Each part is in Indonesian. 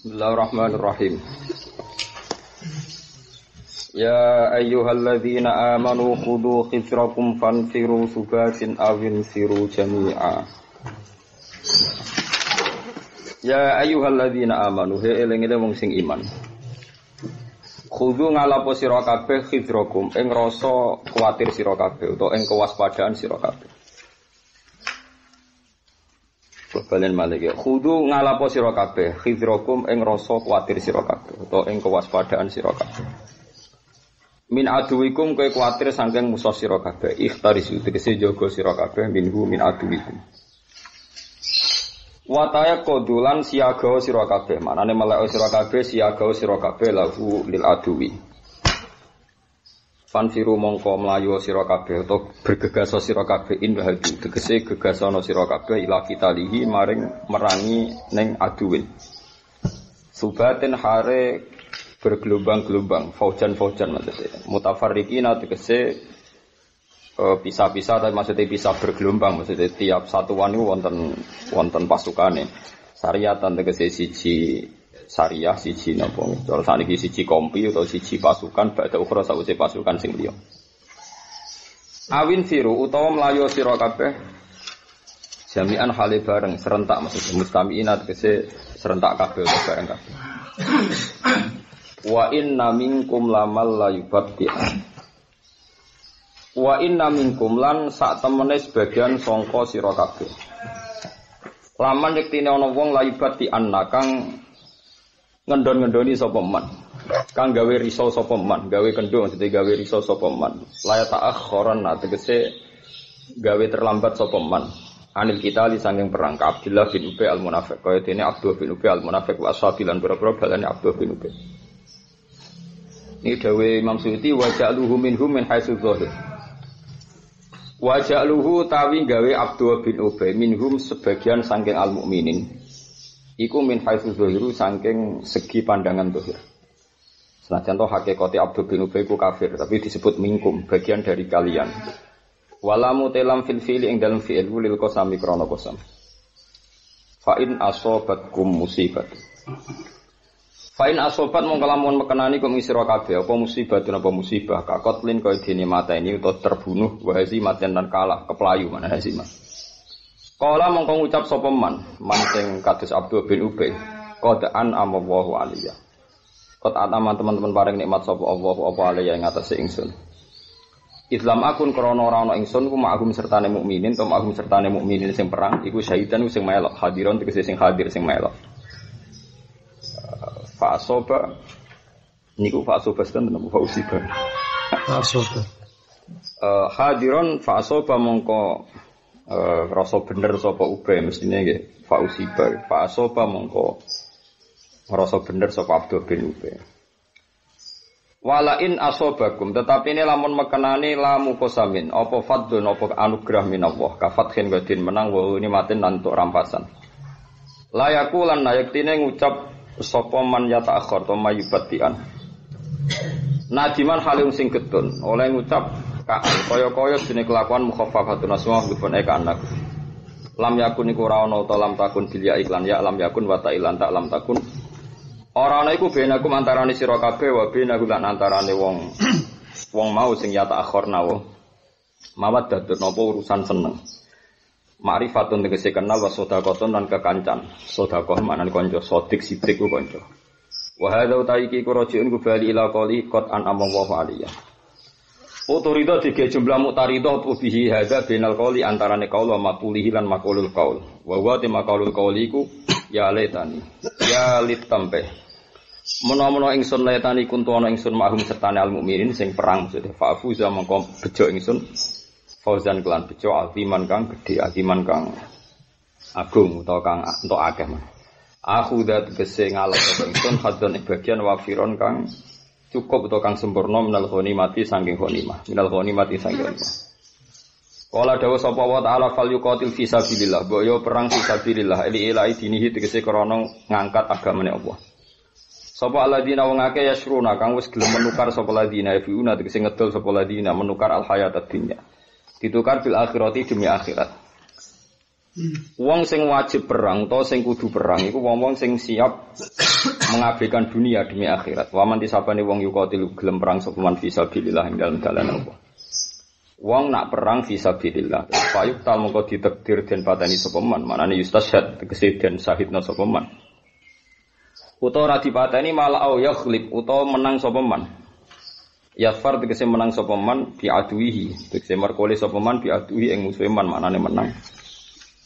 Bismillahirrahmanirrahim. Ya ayyuhalladzina amanu khudhu khizrakum fanfiru subatin awin firu jami'a. Ya ayyuhalladzina amanu he eling-eling wong sing iman. Khudhu ngalapo sira kabeh khizrakum ing rasa kuwatir sira kabeh utawa ing kewaspadaan sira kabeh. Balen malik ya. Khudu ngalapo sira kabeh, khidrokum ing rasa kuwatir sira kabeh utawa ing kewaspadaan sira kabeh. Min aduwikum kowe kuwatir saking musuh sira kabeh, ikhtarisu tegese jaga sira kabeh minhu min aduwikum. Wataya kodulan siaga sira kabeh, manane melek sira kabeh siaga sira kabeh lahu lil aduwi. Fanfiru mongko mlayu sira kabeh utawa bergegas sira kabeh indahadu tegese gegasana sira kabeh ila kitalihi maring merangi ning aduwin. Subatin hare bergelombang-gelombang, faujan-faujan maksudnya. Mutafarriqina tegese pisah-pisah tapi maksudnya pisah bergelombang maksudnya tiap satuan itu wonten pasukane. Sariyatan tegese siji Syariah siji napa cara sakniki siji kompi utawa siji pasukan badhe ukhra sawise pasukan sing liya. Awin siru utawa mlayu sira kabeh jami'an hale bareng serentak maksud mustami'ina tegese serentak kabeh bareng kabeh. Wa inna minkum lamal layubati. Wa inna minkum lan sak temene sebagian sangka sira kabeh. Laman yektine ana wong layubati annakang ngendon-ngendoni sapa man. Kang gawe risau sapa man, gawe kendho maksudnya gawe risau sapa man. La ta'akhkharan tegese gawe terlambat sapa man. Anil kita li sanging perang ka Abdullah bin Ubay al-Munafiq. Kaya dene Abdullah bin Ubay al-Munafiq wa ashabilan boro-boro balane Abdullah bin Ubay. Ini dawe Imam Suyuti wa ja'luhu minhum min haitsu dzahir. Wa ja'luhu tawi gawe Abdullah bin Ubay minhum sebagian sanging al-mukminin. Iku min haitsu zahiru saking segi pandangan zahir. Senajan to hakikate Abdul bin Ubay ku kafir, tapi disebut minkum, bagian dari kalian. Walamu telam fil fi'li ing dalem fi'il lil qasami krana qasam. Fa in asobatkum musibat. Fa in asobat mongko lamun mekenani kum sira kabeh apa musibah apa musibah kakotlin kaya dene mateni utawa terbunuh wa hazimaten lan kalah keplayu mana hazimah. Kala mongko ngucap sapa man sing kados Abdul bin Ubay qad an'amallahu alaiya. Qad an'ama teman-teman paring nikmat sapa Allah apa alaiya ing atase ingsun. Islam akun krana ora ana ingsun ku ma'hum sertane mukminin to ma'hum sertane mukminin sing perang iku syahidan sing melok hadiron tegese sing hadir sing melok. Fa asoba niku fa asoba sten napa fa usiba. Fa asoba. Hadiron fa asoba mongko rasa bener sapa Ubay mestine nggih fa usiba fa asoba mongko rasa bener sapa Abdul bin Ubay. Wala in asobakum tetapi ini lamun mekenani lamu kosamin apa fadlun apa anugerah minallah ka fathin wadin menang wa nikmatin lan tuk rampasan. Layaku lan yaktine ngucap sapa man ya ta'akhir to mayubatian. Nadiman halim sing getun oleh ngucap kaya-kaya dene kelakuan mukhaffafatun asma bipun anak. Lam yakun iku ora ana utawa lam takun bil ya iklan ya lam yakun wa ta'ilan tak lam takun. Ora ana iku benakum antarane sira kabeh wa benaku lan antarane wong mau sing ya ta'akhir nawa. Mawat dadut napa urusan seneng. Ma'rifatun tegese kenal wa sedekahun lan kekancan. Sedekah maknane kanca, sodik sidik ku kanca. Wa hadza utaiki ku rajiun ku bali ila qali qad an amallahu aliyah. Otorida tiga jumlah muktaridah bihi hadza bainal qauli antarane qaul wa maqulihi lan maqulul qaul. Wa wa te maqulul qauliku ya laitani. Ya litampe. Menawa ingsun laitani kuntu ana ingsun mahum sertane al mukminin sing perang maksudnya fa'fuza mongko bejo ingsun fauzan kelan bejo aziman kang gedhe aziman kang agung utawa kang entuk akeh. Aku dat gese ngalap ingsun hadzan bagian wafiron kang cukup atau kang sempurna minal ghanimati saking ghanimah minal ghanimati saking ghanimah. Qala dawu sapa wa ta'ala fal yuqatil fi sabilillah mbok yo perang fi sabilillah ili ilahi dinihi tegese krana ngangkat agamane Allah. Sapa alladzina wong akeh yasruna kang wis gelem menukar sapa alladzina yafiuna tegese ngedol sapa alladzina menukar al hayatad dunya ditukar bil akhirati demi akhirat. Wong sing wajib perang atau sing kudu perang iku wong-wong sing siap mengabaikan dunia demi akhirat. Wa man tisabane wong yuqatilu gelem perang sapa man fisabilillah ing dalem dalan Allah. Wong nak perang fisabilillah, payuk tal mongko ditakdir den pateni sapa man, manane yustashhad tegese den syahidna sapa man. Utawa ra dipateni malah au yakhlib utawa menang sapa man. Yafar tegese menang sapa man bi aduihi, tegese markole sapa man bi aduhi ing musuhe man, manane menang.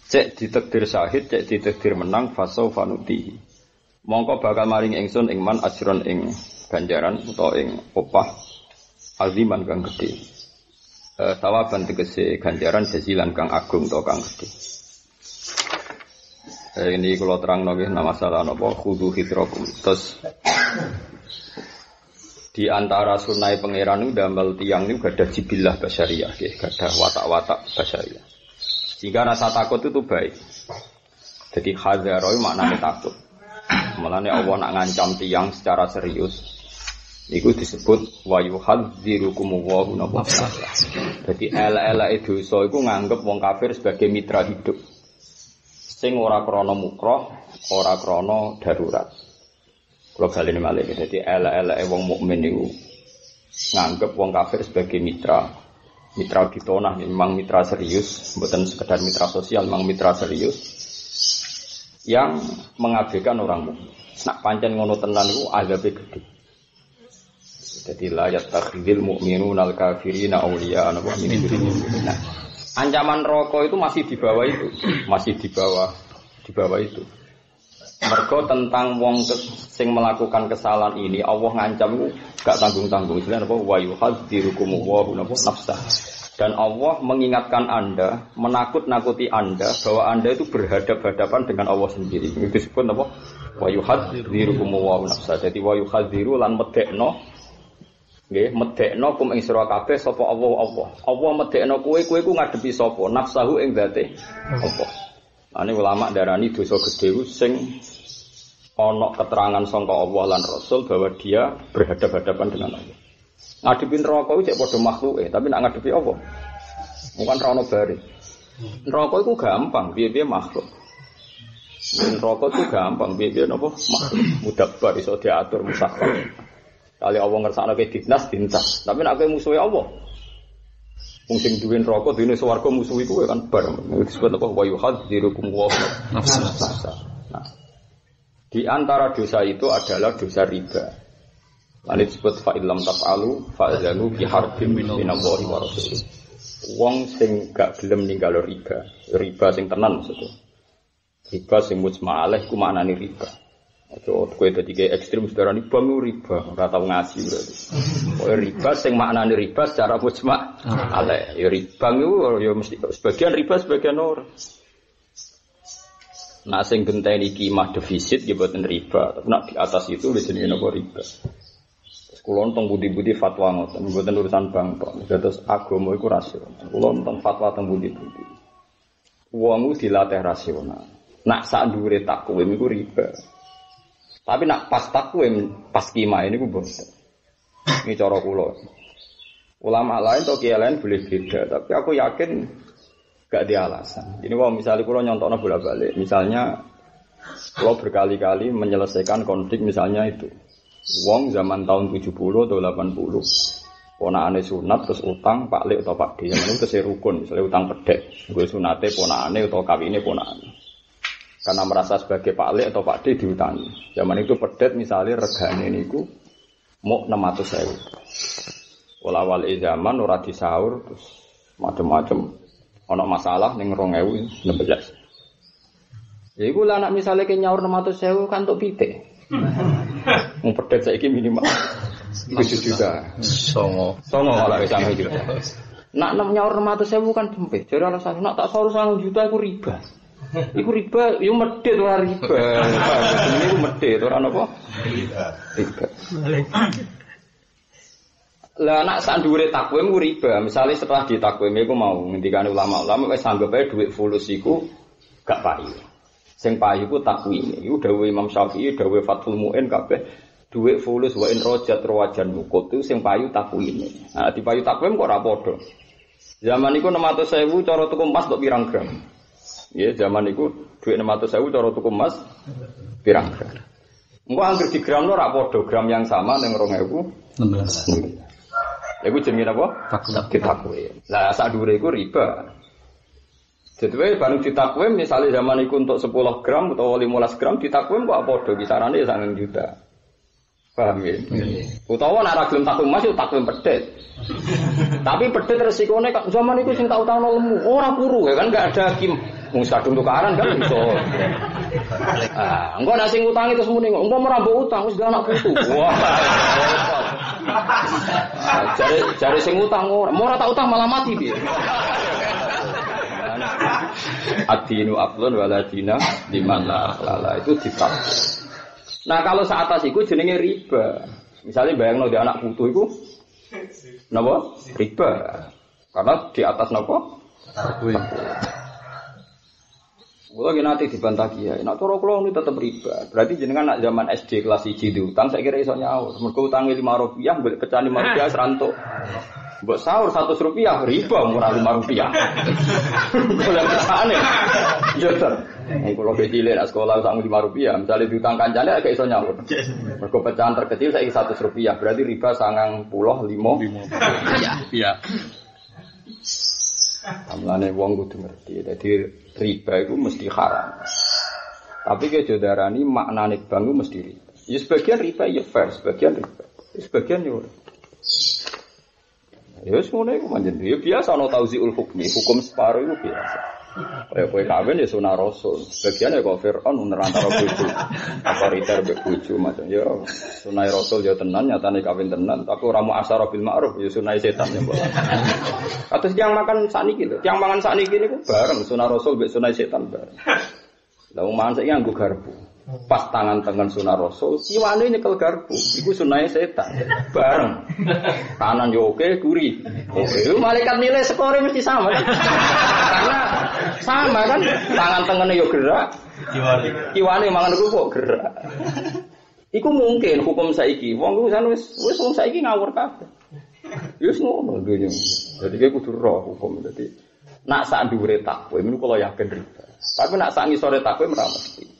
Cek ditakdir syahid, cek ditakdir menang fasau fanuti. Mongko bakal maring ingsun ing man ajron ing ganjaran utawa ing opah aziman kang gedhe. Tawaban tegese ganjaran jazilan kang agung utawa kang gedhe. Ini kula terangno nggih masalah napa khudu hidrakum. Terus di antara sunai pangeran niku ndamel tiyang niku gadah jibilah basyariah nggih, gadah watak-watak basyariah. Jika rasa takut itu baik. Jadi khadzaroi maknanya takut. Mulane Allah nak ngancam tiyang secara serius. Iku disebut wa yuhadzirukumullahu nafsa. Jadi elek-eleke dosa iku nganggep wong kafir sebagai mitra hidup. Sing ora krana mukroh, ora krana darurat. Kula baleni malih. Jadi elek-eleke wong mukmin niku nganggep wong kafir sebagai mitra ditonah, memang mitra serius, bukan sekedar mitra sosial, memang mitra serius yang mengabaikan orang mukmin. Nak pancen ngono tenan iku azabe gedhe. Jadi la yattakhidul mu'minuna al-kafirina awliya wa min dunillah. Nah, ancaman neraka itu masih di bawah itu, masih di bawah itu. Mergo tentang wong sing melakukan kesalahan ini Allah ngancam gak tanggung-tanggung. Istilahnya apa? Wa yuhadzirukumullahu nafsa. Dan Allah mengingatkan Anda, menakut-nakuti Anda bahwa Anda itu berhadap-hadapan dengan Allah sendiri. Itu disebut apa? Wa yuhadzirukumullahu nafsa. Jadi wa yuhadziru lan medekno nggih, medekno kum ing sira kabeh sapa Allah. Allah medekno kowe ku ngadepi sapa? Nafsahu ing dzate Allah. Ane ulama darani dosa gedhe sing ana keterangan sangka Allah lan Rasul bahwa dia berhadap-hadapan dengan Allah. Ngadepi neraka iku cek padha makhluke, tapi nak ngadepi Allah bukan ra ono bare. Neraka iku gampang, piye-piye makhluk. Neraka iku gampang, piye-piye napa makhluk. Mudabbar iso diatur musakhkhar. Kali Allah ngersakno ke dinas, tapi nak kowe musuhe Allah. Wong sing duwe neraka dene swarga musuh iku kan bar. Disebut apa wa yuhadzirukum wa nafsa. Nah, di antara dosa itu adalah dosa riba. Lan disebut fa illam taf'alu fa'zanu bi harbin minallahi wa rasulih. Wong sing gak gelem ninggal riba sing tenan maksudnya. Riba sing mujma' alaih ku maknane riba. Aja kowe dadi ge ekstrem sedarani bang riba, ora tau ngaji berarti. Kowe riba sing maknane riba secara mujma' alaih. Ya riba iku ya mesti sebagian riba sebagian ora. Nah sing genteni kimah defisit ya boten riba, tapi nak di atas itu wis jenenge napa riba. Terus kula nang budi-budi fatwa ngoten, mboten urusan bank tok. Terus agama iku rasional. Kula nang fatwa teng budi-budi. Wong dilatih rasional. Nak sak dhuwure takwim iku riba. Tapi nak pas takwim, pas kimah ini ku bosan. Ini cara kula. Ulama lain atau kiai lain boleh beda, tapi aku yakin gak ada alasan. Ini kalau misalnya kula nyontokno bolak-balik, misalnya kula berkali-kali menyelesaikan konflik misalnya itu. Wong zaman tahun 70 atau 80, ponakane sunat terus utang Pak Lek atau Pak D, yang itu tesih rukun, misalnya utang pedhek, gue sunate ponakane atau kawine ponakane. Karena merasa sebagai Pak Lek atau Pak D diutangi. Zaman itu pedet misalnya regane niku mau 600.000. Awal zaman ora disaur terus macam-macam ana masalah ning 2016. Ya iku lah anak misalnya ke nyaur 600.000 kan tok pitik. Wong pedet saiki minimal 7 juta. Songo ala wis sange juta. Nak nyaur 600.000 kan dempet. Jare alasan nak tak saur 1 juta iku riba. Iku riba, yo medhit ora riba. Jenenge iku medhit ora napa? Riba. Lah nek sak dhuwure takwim ku riba, misale setelah ditakwim iku mau ngendikane ulama-ulama wis anggap ae dhuwit fulus iku gak payu. Sing payu ku takwime. Iku dawuh Imam Syafi'i, dawuh Fathul Mu'in kabeh dhuwit fulus wa in rajat rawajan mukut itu sing payu takwime. Nah, dipayu takwim kok ora padha. Zaman iku 600.000 cara tuku emas kok pirang gram? Ya zaman iku duit 600.000 cara tuku emas pirang gram. Engko anggere di gram ora padha gram yang sama ning 2016. Iku jenenge apa? Ditakwim. Lah sak dhuwure iku riba. Jadi baru ditakwim misalnya zaman itu untuk 10 gram atau 15 gram ditakwim kok padha kisarannya ya 9 juta. Paham ya? Utawa nek ora gelem takwim Mas yo takwim pedet. Tapi pedet resikonya zaman itu sing tau lemu, ora puru ya kan enggak ada hakim. Wong kadung tukaran kan iso. Ah, engko nek sing utang itu semune engko ora mbok utang wis gak anak putu. Wah. Jare sing utang ora tak utang malah mati piye. Ad-dinu afdhal wala dina liman la akhlala itu ditak. Nah kalau saat atas itu jenenge riba. Misalnya bayangno di anak putu itu napa? Riba. Karena di atas napa? Takwim. Kula ki nate dibantah kiai. Nek cara kula ini tetep riba. Berarti jenengan nak zaman SD kelas 1 diutang saya kira iso nyaur. Mergo utange Rp5 mbok pecahan Rp5 serantuk. Mbok sahur Rp100 riba murah Rp5. Kula pecahane. Yo ter. Kula becile nak sekolah utang Rp5. Misale diutang kancane agak iso nyaur. Mergo pecahan terkecil saiki Rp100. Berarti riba 95. Iya. Amlane wong kudu ngerti. Dadi riba itu mesti haram. Tapi ke darani maknane bank itu mesti riba. Ya sebagian riba ya fair, sebagian riba. Sebagian yo. Ya wis ngono iku manjen. Ya biasa ana tauziul hukmi, hukum separuh itu biasa. Kayak kowe kawin ya sunah rasul. Sebagian ya kok Firaun nerantara bojo. Apa riter mbek bojo macam ya sunah rasul ya tenan nyatane kawin tenan, tapi ora mu asyara bil ma'ruf ya sunah setan ya. Atus yang makan sakniki lho, yang mangan sakniki niku bareng sunah rasul mbek sunah setan bareng. Lah wong mangan saiki nganggo garpu. Pas tangan sunah rasul, kiwane nyekel garpu. Iku sunah setan. Bareng. Kanan yo oke, kuri. Oke, malaikat nilai skore mesti sama kan? Karena sama kan, tangan tengene yo gerak. Kiwane mangan kerupuk gerak. Iku mungkin hukum saiki. Wong ku wis wong saiki ngawur kabeh. Wis ngono dunya. Jadi kowe kudu roh hukum dadi. Nak sak dhuwure takwim niku kula yakin riba. Tapi nak sak ngisore takwim ora mesti.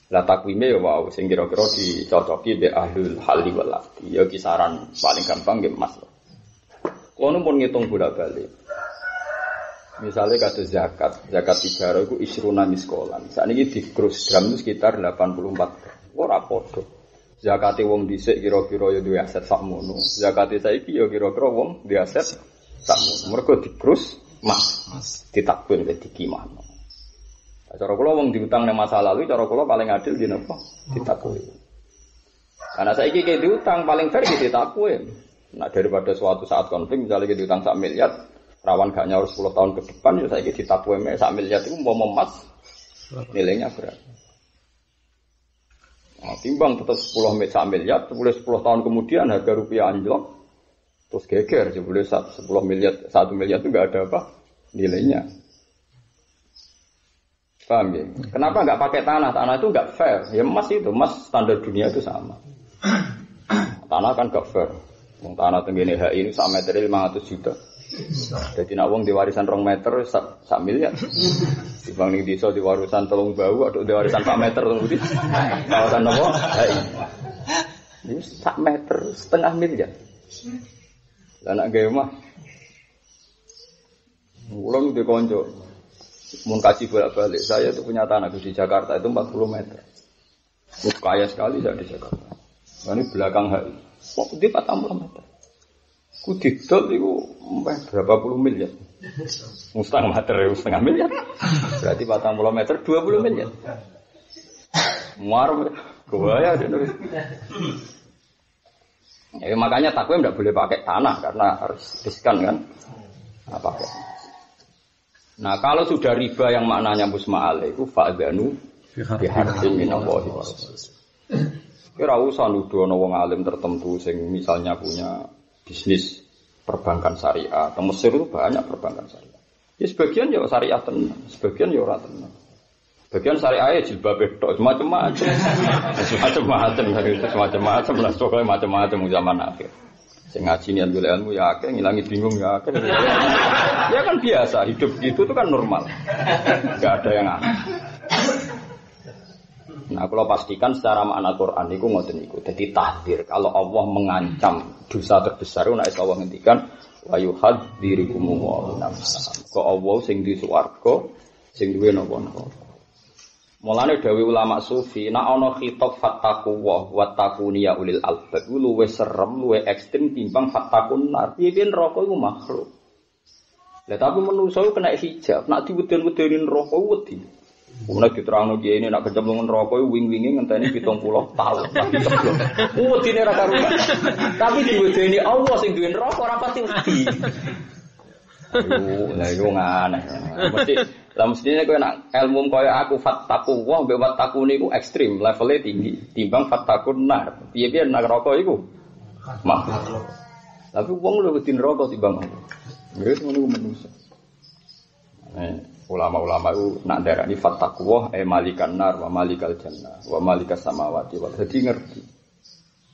Lah takwime ya wow sing kira-kira dicocoki mbek ahlul halli wal aqdi. Ya kisaran paling gampang nggih Mas. Kono pun ngitung bolak-balik. Misalnya kados zakat 3 iku isruna miskolan. Sakniki di gross gram itu sekitar 84 gram. Ora padha. Zakate wong dhisik kira-kira ya duwe aset sakmono. Zakate saiki ya kira-kira wong duwe aset sakmono. Mergo di gross mas ditakwim dikimano. Cara kula wong diutang nang masa lalu, cara kula paling adil di napa? Ditakwim. Karena saiki iki diutang paling fair iki ditakwim. Nah daripada suatu saat konflik misalnya kita diutang 1 miliar, rawan gak nyaur 10 tahun ke depan ya saiki ditakwim 1 miliar itu umpama emas nilainya berapa? Nah, timbang tetap 10 miliar, boleh 10 tahun kemudian harga rupiah anjlok, terus geger, boleh 10 miliar, 1 miliar itu nggak ada apa nilainya. Paham ya? Kenapa nggak pakai tanah? Tanah itu nggak fair. Ya emas itu, emas standar dunia itu sama. Tanah kan nggak fair. Tanah tenggine HI ini 1 meter 500 juta. Jadi nak wong di warisan 2 meter 1 miliar. Dibanding desa di warisan 3 bau atau di warisan 4 meter kemudian kawasan apa? HI. Ini 1 meter 1,5 miliar. Lah nak gawe mah. Ulang di konco. Mun kasih bolak-balik, saya itu punya tanah di Jakarta itu 40 meter. Kaya sekali saya di Jakarta. Ini belakang HI. Kok di 40 meter. Ku didol itu berapa puluh miliar. Setengah meter, 1,5 miliar. Berarti 40 meter 20 miliar. Muar, gua ya. Ya makanya takwim tidak boleh pakai tanah karena harus riskan kan. Nah, pakai. Nah kalau sudah riba yang maknanya musma'al itu fa'adhanu biharbin minallahi wa rasulih. Kira usah nuduh ana wong alim tertentu sing misalnya punya bisnis perbankan syariah. Di Mesir itu banyak perbankan syariah. Ya sebagian ya syariah tenan, sebagian ya ora tenan. Sebagian syariah ya jilbab tok macam-macam. Macam-macam lah pokoke macam-macam zaman akhir. Sing ngaji niat golek ilmu ya akeh, ngilangi bingung ya akeh. Ya kan biasa, hidup gitu itu kan normal. Enggak ada yang aneh. Nah, kalau pastikan secara makna Quran itu ngoten niku. Jadi tahdir. Kalau Allah mengancam dosa terbesar, nek Allah ngendikan wa yuhadzirikum wa nafsa. Kok Allah sing di swarga, sing duwe napa-napa. Mulane dawuh ulama sufi, nek ana khitab fattaqwa wa taquni ya ulil albab, luwih serem, luwih ekstrem timbang fattakun nar. Piye neraka iku makhluk. Lah tapi manusa kena hijab, nek diweden-wedeni neraka wedi. Kemudian diterangno kiye ini nak kecemplungan rokok wing-winge ngenteni 70 tahun. Tapi ceblok. Wedine ra karuan. Tapi diwedeni Allah sing duwe neraka ora pasti wedi. Ayo, lha yo ngane. Mestine kowe nak ilmu koyo aku fattaku wa mbek wattaku niku ekstrim, levelnya tinggi. Timbang fattakun nar. Piye-piye nak rokok iku makhluk. Tapi wong lho wedi neraka timbang aku. Wis ngono ku manusa. Ulama-ulama itu nak darani fattaqwa malikan nar wa malikal jannah wa malikas samawati wal ardi ngerti.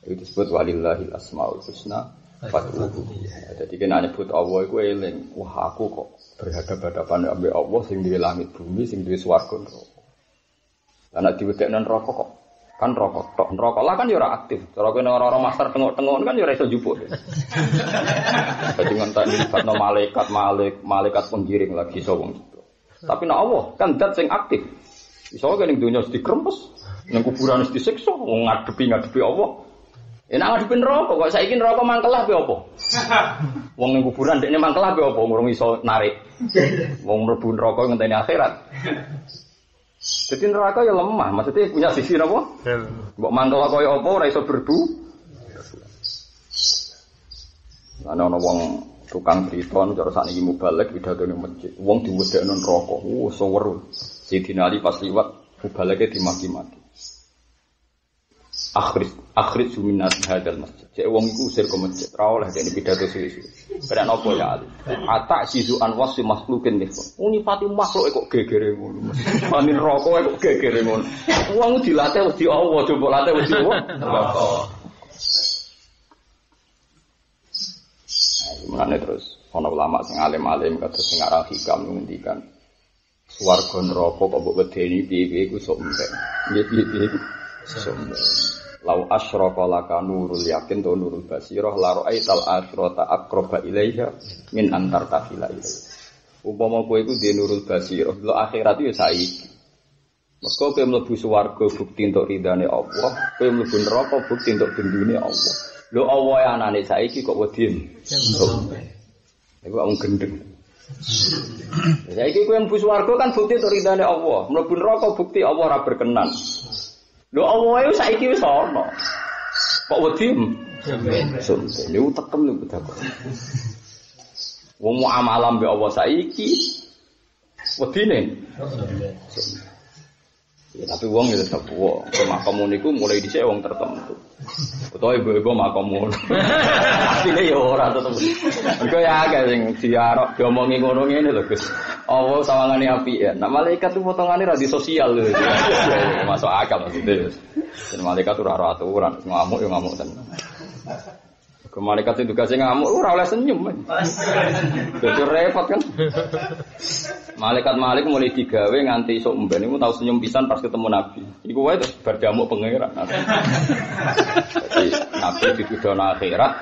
Itu disebut walillahil asmaul husna fad'uhu. Jadi kena nyebut Allah iku eling, wah aku kok berhadapan-hadapan ambek Allah sing duwe langit bumi, sing duwe swarga neraka. Lah nek diwedekno neraka kok kan neraka tok. Neraka lah kan ya ora aktif. Cara kene ora-ora master tengok-tengok kan ya ora iso njupuk. Dadi ngenteni libatno malaikat penggiring lagi iso wong. Tapi nak Allah kan zat sing aktif. Iso kene ning donya dikrempes, ning kuburan disiksa, ngadepi Allah. Enak ngadepi neraka kok saiki neraka mangkelah piye apa? Wong ning kuburan dekne mangkelah piye apa ngurung iso narik. Wong mlebu neraka ngenteni akhirat. Jadi neraka ya lemah, maksudnya punya sisi napa? Mbok mangkel kaya apa ora iso berbu. Ana wong tukang triton cara sakniki mubalek pidatone masjid. Wong diwedekno neraka. Seweru. Sidina Ali pas liwat mubaleke dimaki-maki. Akhir suminat hadal masjid. Cek wong iku usir ke masjid. Ra oleh dene pidato suwi-suwi. Keren apa ya Ali? Atak sizu anwas si makhlukin nih. Unifati makhluk kok gegere ngono. Amin neraka kok gegere ngono. Wong dilatih wedi Allah, coba latih wedi apa? Neraka. Mulane terus ana ulama sing alim-alim kados sing aran hikam ngendikan swarga neraka kok mbok wedeni piye-piye iku sok entek. Piye-piye iku sok entek. Lau asyraka laka nurul yakin to nurul basirah la ra'aital akhirata aqraba ilaiha min antar tafila ilaiha. Umpama kowe iku dhe nurul basirah, lho akhirat yo saiki. Mergo kowe mlebu swarga bukti entuk ridane Allah, kowe mlebu neraka bukti entuk bendune Allah. Lho Allah ya anane saiki kok wedi. Iku wong gendeng. Saiki kowe mlebu swarga kan bukti entuk ridane Allah, mlebu neraka bukti Allah ora berkenan. Lho Allah itu saiki wis ana. Kok wedi? Sumpah, niku tekem niku takon. Wong muamalah mbek Allah saiki wedine. Ya tapi wong ya tetep wong. Makom niku mulai dhisik wong tertentu. Utawa ibu-ibu makom ngono. Asline ya ora tetep. Engko ya akeh sing diarep diomongi ngono ngene lho Gus. Allah sawangane apik ya. Nah malaikat itu potongane ra di sosial lho. Masuk akal maksudnya. Dan malaikat ora ora aturan, ngamuk ya ngamuk tenan. Ke malaikat itu tugasnya ngamuk ora oleh senyum. Dadi repot kan. Malaikat mulai digawe nganti esuk mben niku tau senyum pisan pas ketemu Nabi. Iku wae terus bar diamuk pangeran. Jadi Nabi dituduhno akhirat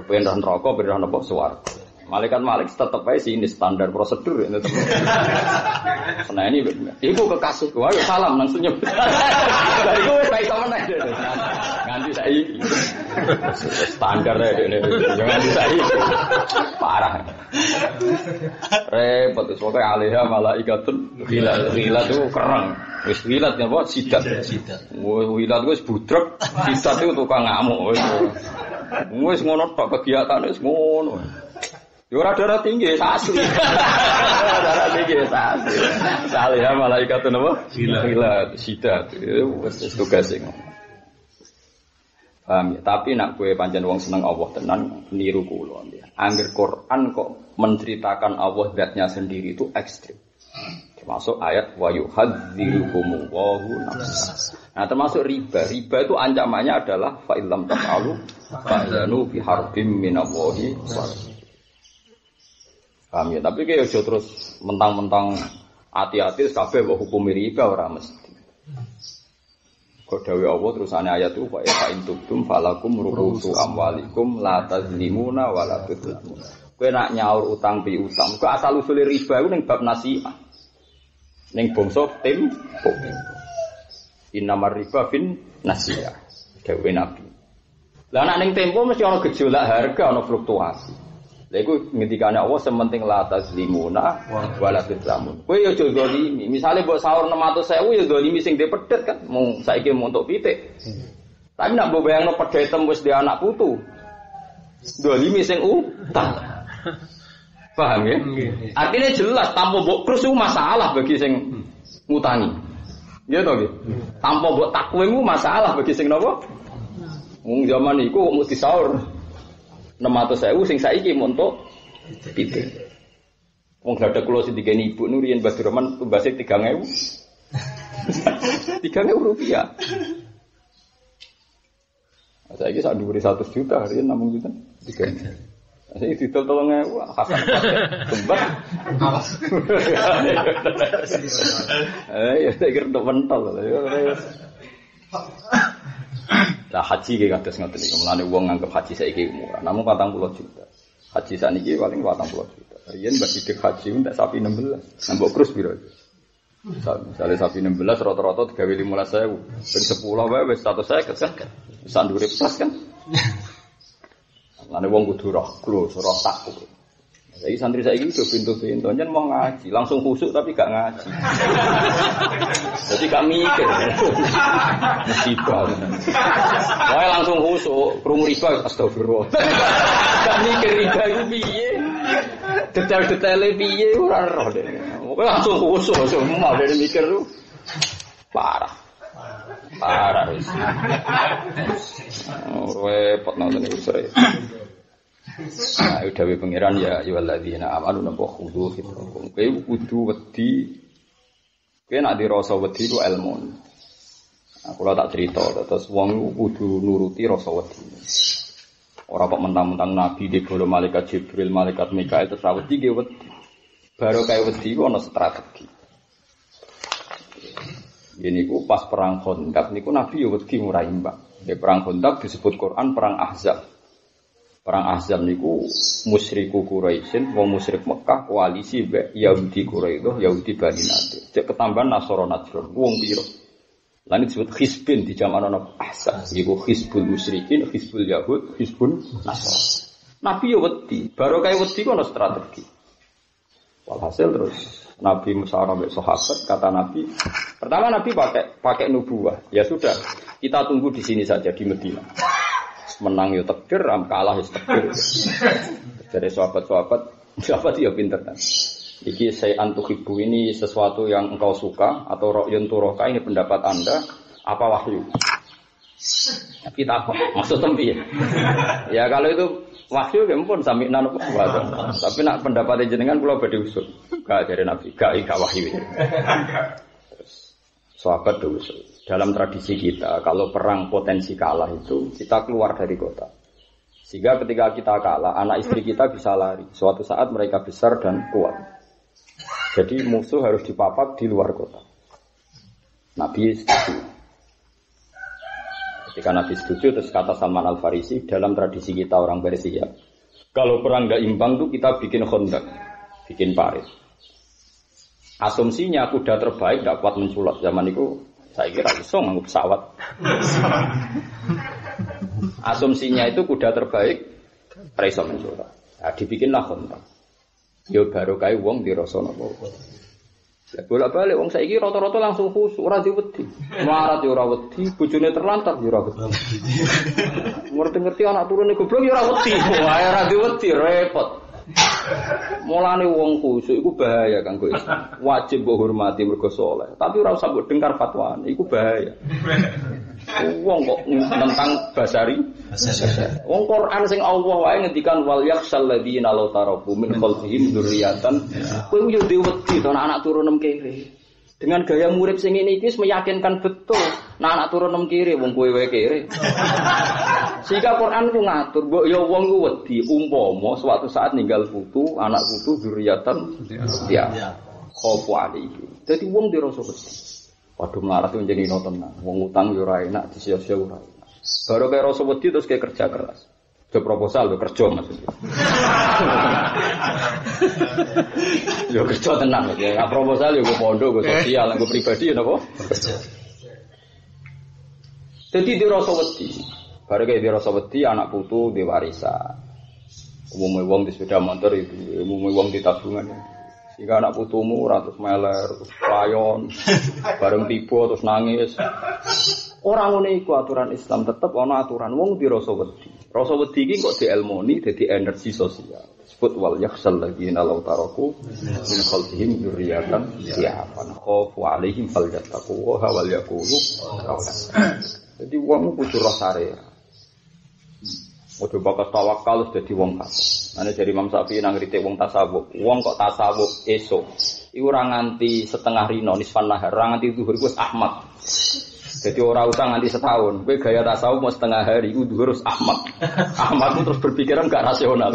kepen neraka, ben neraka swarga. Malaikat tetap aja ini standar prosedur ini. Nah ini, ibu kekasih, wah salam langsung nyebut. Dari gue baik sama nih, nganti saya standar ya ini, nganti saya parah. Repot, soalnya alihah malaikatun wilat itu kerang, wis wilat ya buat sidat, wilat gue budrek, sidat itu tukang ngamuk, wis ngono tok kegiatan wis ngono. Ya ora darah tinggi asli. Darah tinggi asli. Saleh ya malaikat napa? Gila, sidat. Wis tugas sing. Paham ya? Tapi nak kowe pancen wong seneng Allah tenan niru kula nggih. Angger Quran kok menceritakan Allah zatnya sendiri itu ekstrim. Termasuk ayat wa yuhadzirukumullahu nafsa. Nah, termasuk riba. Riba itu ancamannya adalah fa illam taf'alu fa'lanu bi harbin minallahi wa Paham ya? Tapi kayak aja terus mentang-mentang hati-hati kabeh mbok hukum riba ora mesti. Kok dawuh Allah terusane ayat itu fa in tubtum falakum ru'usu amwalikum la tazlimuna wa la tudlamuna. Kowe nak nyaur utang pi utang. Kok asal usul riba iku ning bab nasiah. Ning bangsa tempo. Innamar riba fin nasiah. Dawuh Nabi. Lah nek ning tempo mesti ana gejolak harga, ana fluktuasi. Lha iku ngendikane Allah sementing la tazlimuna wala tudlamun. Kowe yo aja zalimi. Misale mbok sahur 600.000 ya zalimi sing dhe pedhet kan. Mung saiki mau entuk pitik. Tapi nek mbok bayangno pedhetem wis dhe anak putu. Zalimi sing utang. Paham ya? Artinya jelas tanpa mbok krus iku masalah bagi sing ngutangi. Ya to nggih. Tanpa mbok takwimmu masalah bagi sing napa? Wong zaman iku mesti sahur 600.000 sing saiki montok pitik. Wong gladek kula sing digeni ibu nu riyen Mbah Roman tumbase 3.000. 3.000 rupiah. Saiki sak dhuwure 100 juta riyen namung juta 3. Saiki didol 3.000 hasan kembar. Awas. Ya tak kira tok mentol. Lah haji ki kados ngoten iki. Mulane wong nganggep haji saiki murah. Namung 40 juta. Haji sakniki paling 40 juta. Riyen mbak sidik haji entek sapi 16. Nambok krus piro? Misale sapi 16 rata-rata digawe 15.000. Ben 10 wae wis 150 kan. Wis ndure plus kan. Mulane wong kudu roh klus, roh takut. Saiki santri saiki do pintu-pintu nyen mau ngaji, langsung khusuk tapi gak ngaji. Jadi gak mikir. Musibah. Wae langsung khusuk, krungu riba astagfirullah. Gak mikir riba iku piye. Detail-detaile piye ora roh dene. Pokoke langsung khusuk, semua dari mikir lu. Parah wis. Repot nonton iki sore. Nah, dawuh pangeran ya ayyuhalladzina amanu napa khudu fitrakum. Kowe kudu wedi. Kowe nek dirasa wedi ku ilmu. Aku ora tak cerita terus wong kudu nuruti rasa wedi. Ora kok mentang-mentang nabi digolo malaikat Jibril, malaikat Mikail terus wedi ge wedi. Baru kaya wedi ku ana strategi. Ini ku pas perang Khandaq niku nabi yo wedi ora imbang. Di perang Khandaq disebut Quran perang Ahzab. Perang Ahzab niku musyriku Quraisyin, wong musyrik Mekah koalisi mbek Yahudi Quraisy, Yahudi Bani Nadir. Cek ketambahan Nasara Najran, wong pira. Lan disebut Hizbin di zaman ana Ahzab, iku Hizbul Musyrikin, Hizbul Yahud, Hizbun Nasara. Nabi yo wedi, baru kaya wedi kono strategi. Walhasil terus Nabi musyawarah mbek sahabat, kata Nabi, pertama Nabi pakai nubuwah. Ya sudah, kita tunggu di sini saja di Madinah. Menang yo takdir, kalah yo takdir. Jadi sahabat ya pinter kan. Iki sayan tuhibbu ini sesuatu yang engkau suka atau ra'yun turoka ini pendapat Anda apa wahyu? Kita apa? Maksud tempi ya kalau itu wahyu ya pun sami nanu tapi nak pendapat jenengan kula badhe usul. Gak dari Nabi, gak wahyu. Terus sahabat usul. Dalam tradisi kita, kalau perang potensi kalah itu, kita keluar dari kota. Sehingga ketika kita kalah, anak istri kita bisa lari. Suatu saat mereka besar dan kuat. Jadi musuh harus dipapak di luar kota. Nabi setuju. Ketika Nabi setuju, terus kata Salman Al-Farisi, dalam tradisi kita orang Persia, kalau perang gak imbang tuh kita bikin Khandaq, bikin parit. Asumsinya kuda terbaik gak kuat menculat. Zaman itu saya kira iso nganggo pesawat. Asumsinya itu kuda terbaik ora iso menculat. Nah, dibikinlah Khandaq. Yo baru kae wong dirasa napa. Lah bolak-balik wong saiki rata-rata langsung khusuk ora diwedi. Marat yo ora wedi, bojone terlantar yo ora wedi. Ngerti-ngerti anak turune goblok yo ora wedi. Wae ora diwedi repot. Mulane wong khusuk iku bahaya kanggo Islam. Wajib mbok hormati mergo saleh, tapi ora usah mbok dengkar fatwane, iku bahaya. Wong kok tentang basari. Wong Quran sing Allah wae ngendikan wal yakhsal ladina law taraku min khalfihim dzurriatan. Kowe yo diwedi to anak turun kere. Dengan gaya murid sing ngene iki wis meyakinkan betul. Nah anak turun kere wong kowe wae kere. Sehingga Quran ku ngatur, mbok ya wong ku wedi umpama suatu saat ninggal putu, anak putu dzurriatan dia. Khofu alaihi. Dadi wong dirasa wedi. Padha melarat menjadi tenan. Wong utang yo ora enak, disia-sia ora enak. Baru kaya rasa wedi terus kaya kerja keras. Ada proposal yo kerja maksudnya. Yo kerja tenan ya. Proposal yo go pondok, go sosial, go pribadi yo napa? Kerja. Jadi dirasa wedi. Baru kaya dirasa wedi anak putu di warisan. Umumnya wong di sepeda motor itu, umumnya wong di tabungan. Jika anak putumu ratus meler, terus layon, bareng tiba terus nangis. Orang ngene iku aturan Islam tetep ana aturan wong di rasa wedi. Rasa wedi iki kok dielmoni dadi energi sosial. Disebut wal yakhsal ladzina law taraku min khalfihim dzurriyyatan ya'fan khafu 'alaihim falyattaquha wal yaqulu qawlan. Jadi wong kudu rasare. Ojo bakas tawakal wis dadi wong kafir. Ane dari Imam Syafi'i nang ngritik wong tasawuf. Wong kok tasawuf esuk iku ora nganti setengah rino nisfan nahar, ora nganti zuhur wis Ahmad. Jadi ora usah nganti setahun. Kowe gaya tasawuf mau setengah hari iku zuhur wis Ahmad. Ahmad terus berpikiran gak rasional.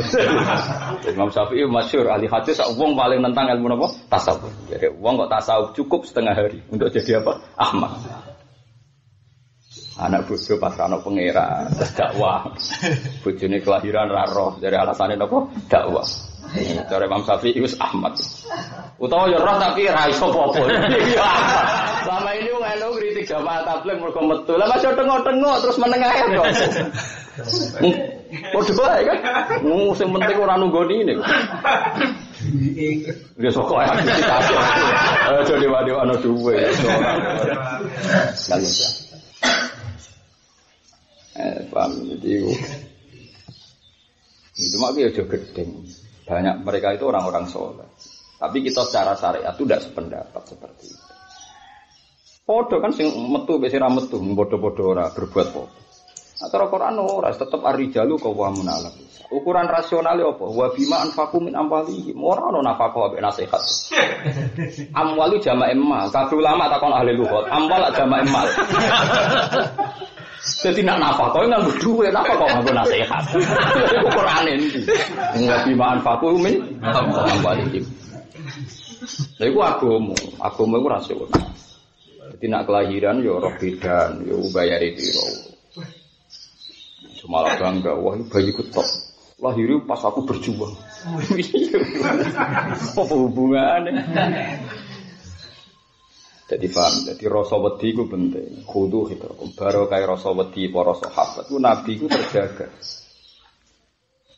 Imam Syafi'i masyhur ahli hadis wong paling nentang ilmu napa? Tasawuf. Jadi wong kok tasawuf cukup setengah hari untuk jadi apa? Ahmad. Anak bojo pas ana pangeran dakwah. Bojone kelahiran ra roh dari alasane napa? Dakwah. Dari Imam Syafi'i wis Ahmad. Utawa ya roh tapi ra iso apa-apa. Selama ini wong anu kritik jamaah tabligh mergo metu. Lah masih tengok-tengok terus menengah kok. Padha wae kan. Sing penting ora nunggoni ini. Ya sok ae aktivitas. Aja dewa-dewa ana duwe. Lalu ya. Paham jadi itu makanya juga gedeng. Banyak mereka itu orang-orang soleh. Tapi kita secara syariat itu tidak sependapat seperti itu. Podo kan sing metu besi rametu, bodoh-bodoh ora berbuat podo. Atau Quran ora tetap ar-rijalu qawwamun 'ala nisa. Ukuran rasionale apa? Wa bima anfaqu min amwalihim. Ora ono nafaqah ambek nasihat. Amwalu jama' mal. Kabeh ulama takon ahli lughat. Amwal jama' mal. Jadi nak nafkah kau nggak berdua, nafkah kau nggak nasihat. Itu Quran ini. Nggak bimaan faku min, balikin. Jadi aku agama itu rasional. Jadi nak kelahiran yo roh bidan, yo bayar itu yo. Cuma lah bangga, wah bayiku top. Lahir pas aku berjuang. Apa hubungannya? Jadi paham, jadi rasa wedi itu penting. Kudu itu, baru kayak rasa wedi para sahabat itu Nabi itu terjaga.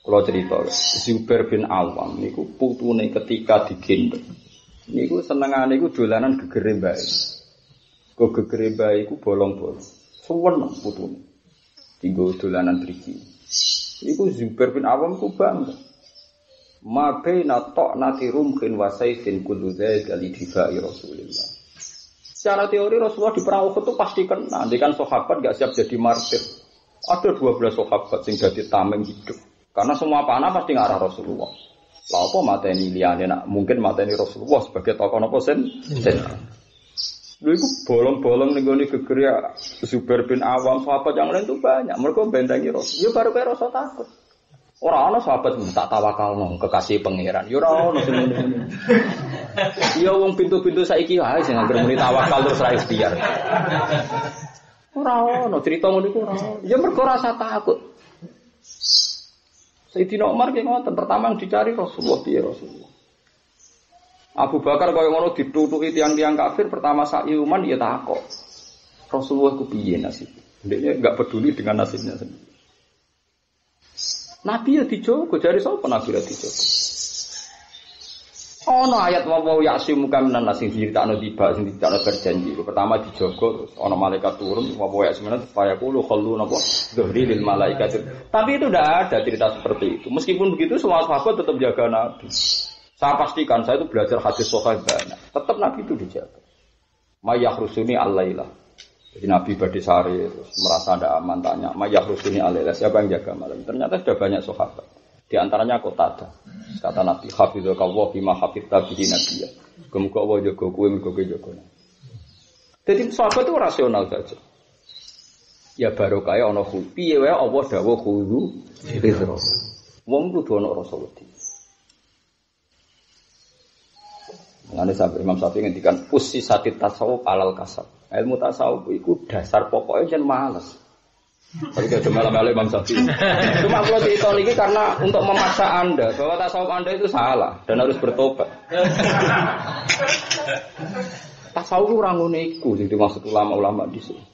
Kalau cerita, Zubair bin Awam itu putune ketika digendong. Niku senengane iku dolanan gegere mbae. Kok gegere mbae iku bolong-bolong. Suwen putune. Tinggo dolanan driji. Iku Zubair bin Awam ku bangga. Ma baina ta'nati rumkin wa sayfin kullu dzalika li difa'i Rasulillah. Secara teori Rasulullah di perang Uhud itu pasti kena. Nanti kan sahabat gak siap jadi martir. Ada 12 sahabat yang jadi tameng hidup. Karena semua panah pasti ngarah Rasulullah. Lah apa mateni liyane nak mungkin mateni Rasulullah sebagai tokoh napa sen. Lha iku bolong-bolong ning gone gegere Zubair bin Awam, sahabat yang lain itu banyak. Mereka bentengi Rasul. Ya baru kaya rasa takut. Ora ana sahabat tak tawakalno kekasih pangeran. Ya ora ono sing ngene. Ya wong pintu-pintu saiki wae sing anggere muni tawakal terus ra ikhtiar. Ora ono cerita ngono iku ora. Ya mergo rasa takut. Sayyidina Umar ki ngoten, pertama yang dicari Rasulullah piye Rasulullah. Abu Bakar kaya ngono ditutuki tiang-tiang kafir, pertama sa'iuman ya takok. Rasulullah ku piye nasib? Ndeknya enggak peduli dengan nasibnya sendiri. Nabi ya dijogo, jari sapa Nabi ya dijogo. Ono ayat wa ya'simu kaminan nasing diritakno tiba sing ditakno berjanji. Pertama dijogo terus ono malaikat turun wa ya'simu supaya kulo khallu napa dhuhri lil malaikat. Tapi itu tidak ada cerita seperti itu. Meskipun begitu semua sahabat tetap jaga Nabi. Saya pastikan saya itu belajar hadis sahih banyak. Tetap Nabi itu dijaga. Mayahrusuni al-lailah. Jadi Nabi Badisari terus merasa tidak aman tanya, Mayah Rusuni alailah siapa yang jaga malam? Ternyata sudah banyak sahabat. Di antaranya Qatada. Kata Nabi Hafizullah bima hafizta bihi nabiyya. Kemuka Allah jaga kowe mergo kowe jaga. Jadi sahabat itu rasional saja. Ya barokah ana khudu. Piye wae Allah dawuh khudu ridho. Wong kudu ana rasa wedi. Ngene sampe Imam Syafi'i ngendikan usisati tasawuf alal kasab. Ilmu tasawuf iku dasar pokoknya jan males. Tapi kalau malam-malam Imam Syafi'i. Cuma kalau cerita ini karena untuk memaksa Anda bahwa tasawuf Anda itu salah dan harus bertobat. Tasawuf orang ngono iku sing dimaksud ulama-ulama di sini.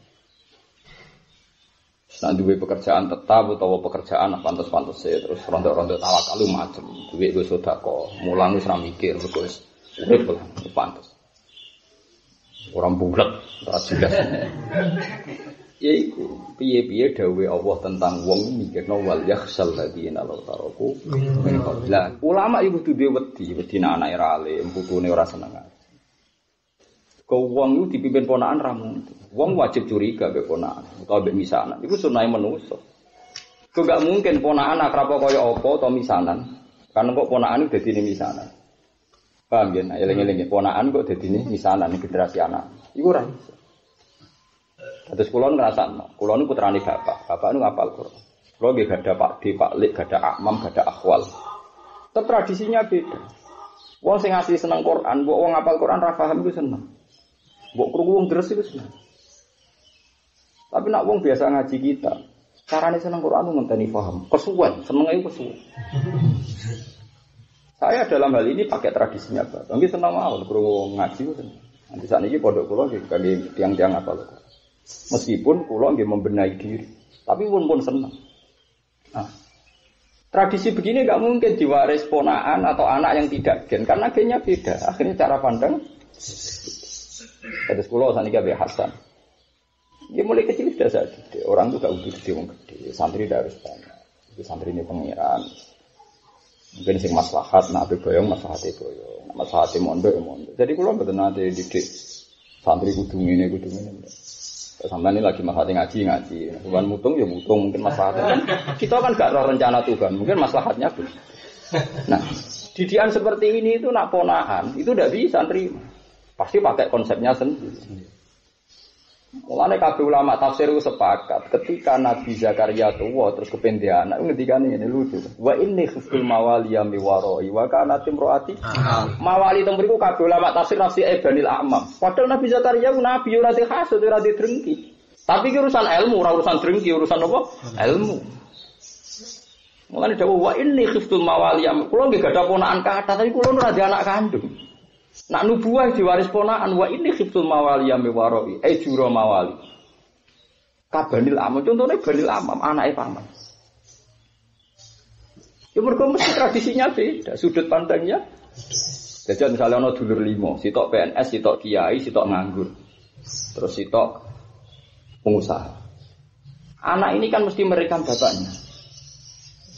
Nah, duwe pekerjaan tetap utawa pekerjaan pantes-pantes terus rontok-rontok tawakal macam. Duwe go sedekah, mulang wis ra mikir wis urip lah pantes. Orang bulat, ora jelas. Ya iku, piye-piye dawuh Allah tentang wong mikirno wal yakhsal ladina law taraku. Lah, ulama iku duwe wedi anake ra alim, putune ora seneng. Kau wong itu dipimpin ponakan ramu. Wong wajib curiga be ponakan utawa be misanan. Iku sunahe manusa. Kau gak mungkin ponakan akrab kaya apa atau misanan. Karena kok ponakan itu dadine misanan. Paham ya? Eling-eling ponakan kok dadine misanan generasi anak. Iku ora iso. Terus kula ngrasakno, kula niku putrane bapak. Bapak niku ngapal Quran. Kula nggih gadah Pak D, Pak Lik, gadah Akmam, gadah Akhwal. Tetep tradisinya beda. Wong sing asli seneng Quran, mbok wong ngapal Quran ra paham iku seneng. Mbok krungu wong deres iku seneng. Tapi nak wong biasa ngaji kita, carane seneng Quran ngenteni paham. Kesuwen, senenge iku kesuwen. Saya dalam hal ini pakai tradisinya Pak. Nggih seneng mawon krungu ngaji ku seneng. Nanti sakniki pondok kula nggih kangge tiang-tiang apal. Meskipun kula nggih membenahi diri, tapi pun seneng. Nah, tradisi begini enggak mungkin diwaris ponakan atau anak yang tidak gen karena gennya beda. Akhirnya cara pandang terus kula sakniki Mbak Hasan. Dia mulai kecil sudah saja. Orang itu gak butuh gede wong gede. Santri dah harus banyak. Itu santri ini pengiran. Mungkin sing maslahat, nak boyong maslahate boyong, maslahate mondok ya mondok. Jadi kula mboten nate didik santri kudu ngene kudu ngene. Sampai ini lagi maslahate ngaji. Tuhan mutung ya mutung mungkin maslahatnya kan. Kita kan gak tahu rencana Tuhan, mungkin maslahatnya pun. Nah, didikan seperti ini itu nak ponakan, itu tidak bisa terima. Pasti pakai konsepnya sendiri. Mulane kabeh ulama tafsir itu sepakat ketika Nabi Zakaria tua terus kependi anak ngendikane ngene lucu. Wa inni khiftul mawaliya mi warai wa kana timroati. Mawali teng mriku kabeh ulama tafsir nafsi Ibnil A'mam. Padahal Nabi Zakaria ku nabi ora di hasud ora di drengki. Tapi ki urusan ilmu, ora urusan drengki, urusan apa? Ilmu. Mulane dawuh wa inni khiftul mawaliya. Kulo nggih gadah ponakan kathah tapi kulo ora di anak kandung. Nak nubuah diwaris ponakan wa ini khiftul mawali ya mewaroi juro mawali kabanil amam contohnya banil amam anaknya paman ya mereka mesti tradisinya beda sudut pandangnya jadi misalnya ada dulur 5 sitok PNS, sitok kiai, sitok nganggur terus sitok pengusaha anak ini kan mesti merekam bapaknya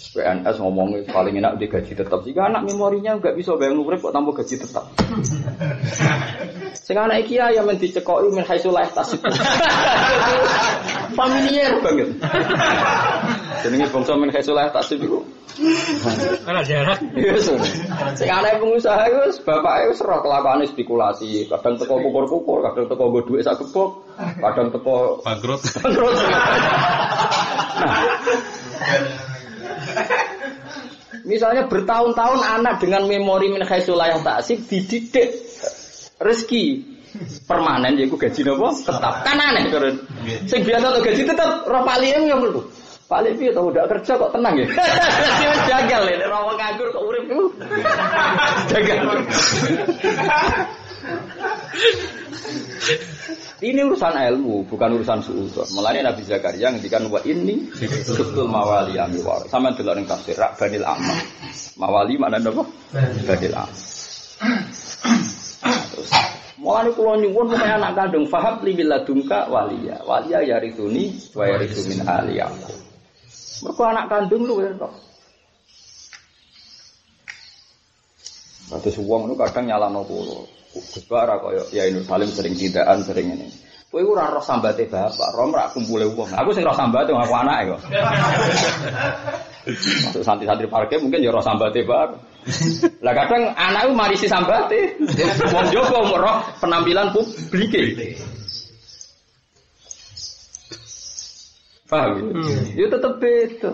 PNS ngomongnya paling enak di gaji tetap. Jika anak memorinya nggak bisa bayang urip kok tambah gaji tetap. Sehingga anak kiai yang dicekoi min haitsu la yahtasib. Familiar banget. Jenenge bangsa min haitsu la yahtasib iku. Ana jarak. Yes. Sing anak pengusaha iku bapake wis roh kelakuane spekulasi, kadang teko kukur-kukur, kadang teko nggo dhuwit sak gebok, kadang teko bangkrut. Misalnya bertahun-tahun anak dengan memori min haitsu la yahtasib dididik rezeki permanen yaiku gaji napa tetap kan aneh kan sing biasa to gaji tetap roh paling ngono lho paling piye to ndak kerja kok tenang ya wis jagal lho ora wong nganggur kok urip iku jagal ini urusan ilmu bukan urusan suudzon mulane Nabi Zakaria ngendikan wa inni khiftul mawali amwar sampeyan delok ning tafsir Banil Amma mawali maknane apa Banil Amma mulane kula nyuwun pokoke anak kandung fahab li biladunka waliya yarithuni wa yarithu min ali aku mergo anak kandung lu kok terus wong itu kadang nyalano kula Gus Bara kaya ya Nur Salim sering tidaan sering ini kowe ora roh sambate bapak rom ra kumpule wong aku sing roh sambate aku anake kok masuk santri-santri parke mungkin ya roh sambate bapak lah kadang anak itu marisi sambate wong jogo roh penampilan publike Paham? Ya tetep beda.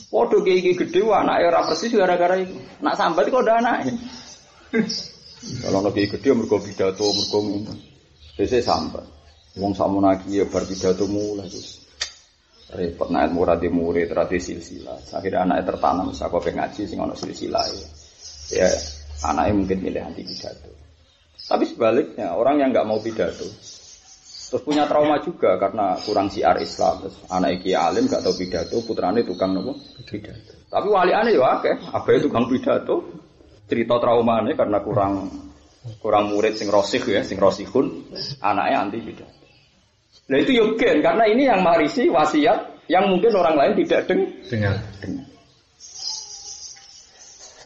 Waduh kayak gede, anaknya ora persis gara-gara itu. Nak sambat kok ada anaknya. Kalau lagi gede mergo pidato mergo ngono. Biasa sambat. Wong sakmono iki ya bar pidato mulai terus. Repot nek murid silsilah. Akhirnya anaknya tertanam saka ngaji sing ana silsilah. Ya anaknya mungkin milih anti pidato. Tapi sebaliknya orang yang enggak mau pidato terus punya trauma juga karena kurang siar Islam. Terus anak iki alim gak tau pidato, putrane tukang nopo? Pidato. Tapi waliane yo akeh, abahe tukang pidato. Cerita traumane karena kurang murid sing rasikh ya, sing rasikhun, anaknya anti pidato. Nah itu yo gen karena ini yang marisi wasiat yang mungkin orang lain tidak dengar.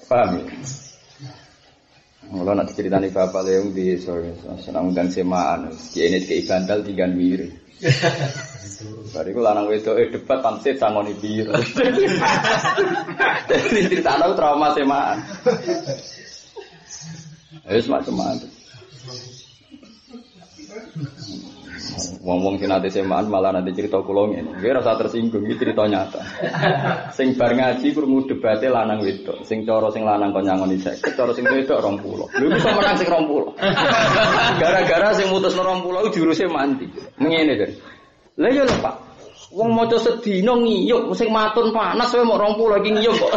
Paham ya? Mula nak ceritani bapak leung di senang undang semaan, ini kayak bandal tiga miri. Bariku lanang wedok debat tamsit sangoni biru. Jadi cerita tahu trauma semaan. Macam-macam. Wong-wong sing nate semaan malah nanti cerita kula ngene. Nggih rasa tersinggung iki cerita nyata. Sing bar ngaji krungu debate lanang wedok. Sing cara sing lanang kon nyangoni 50, cara sing wedok 20. Lho iso menang sing 20. Gara-gara sing mutusno 20 iku juruse mandi. Ngene to. Lah yo lho Pak. Wong maca sedina ngiyup sing matun panas kowe mok 20 iki ngiyup kok.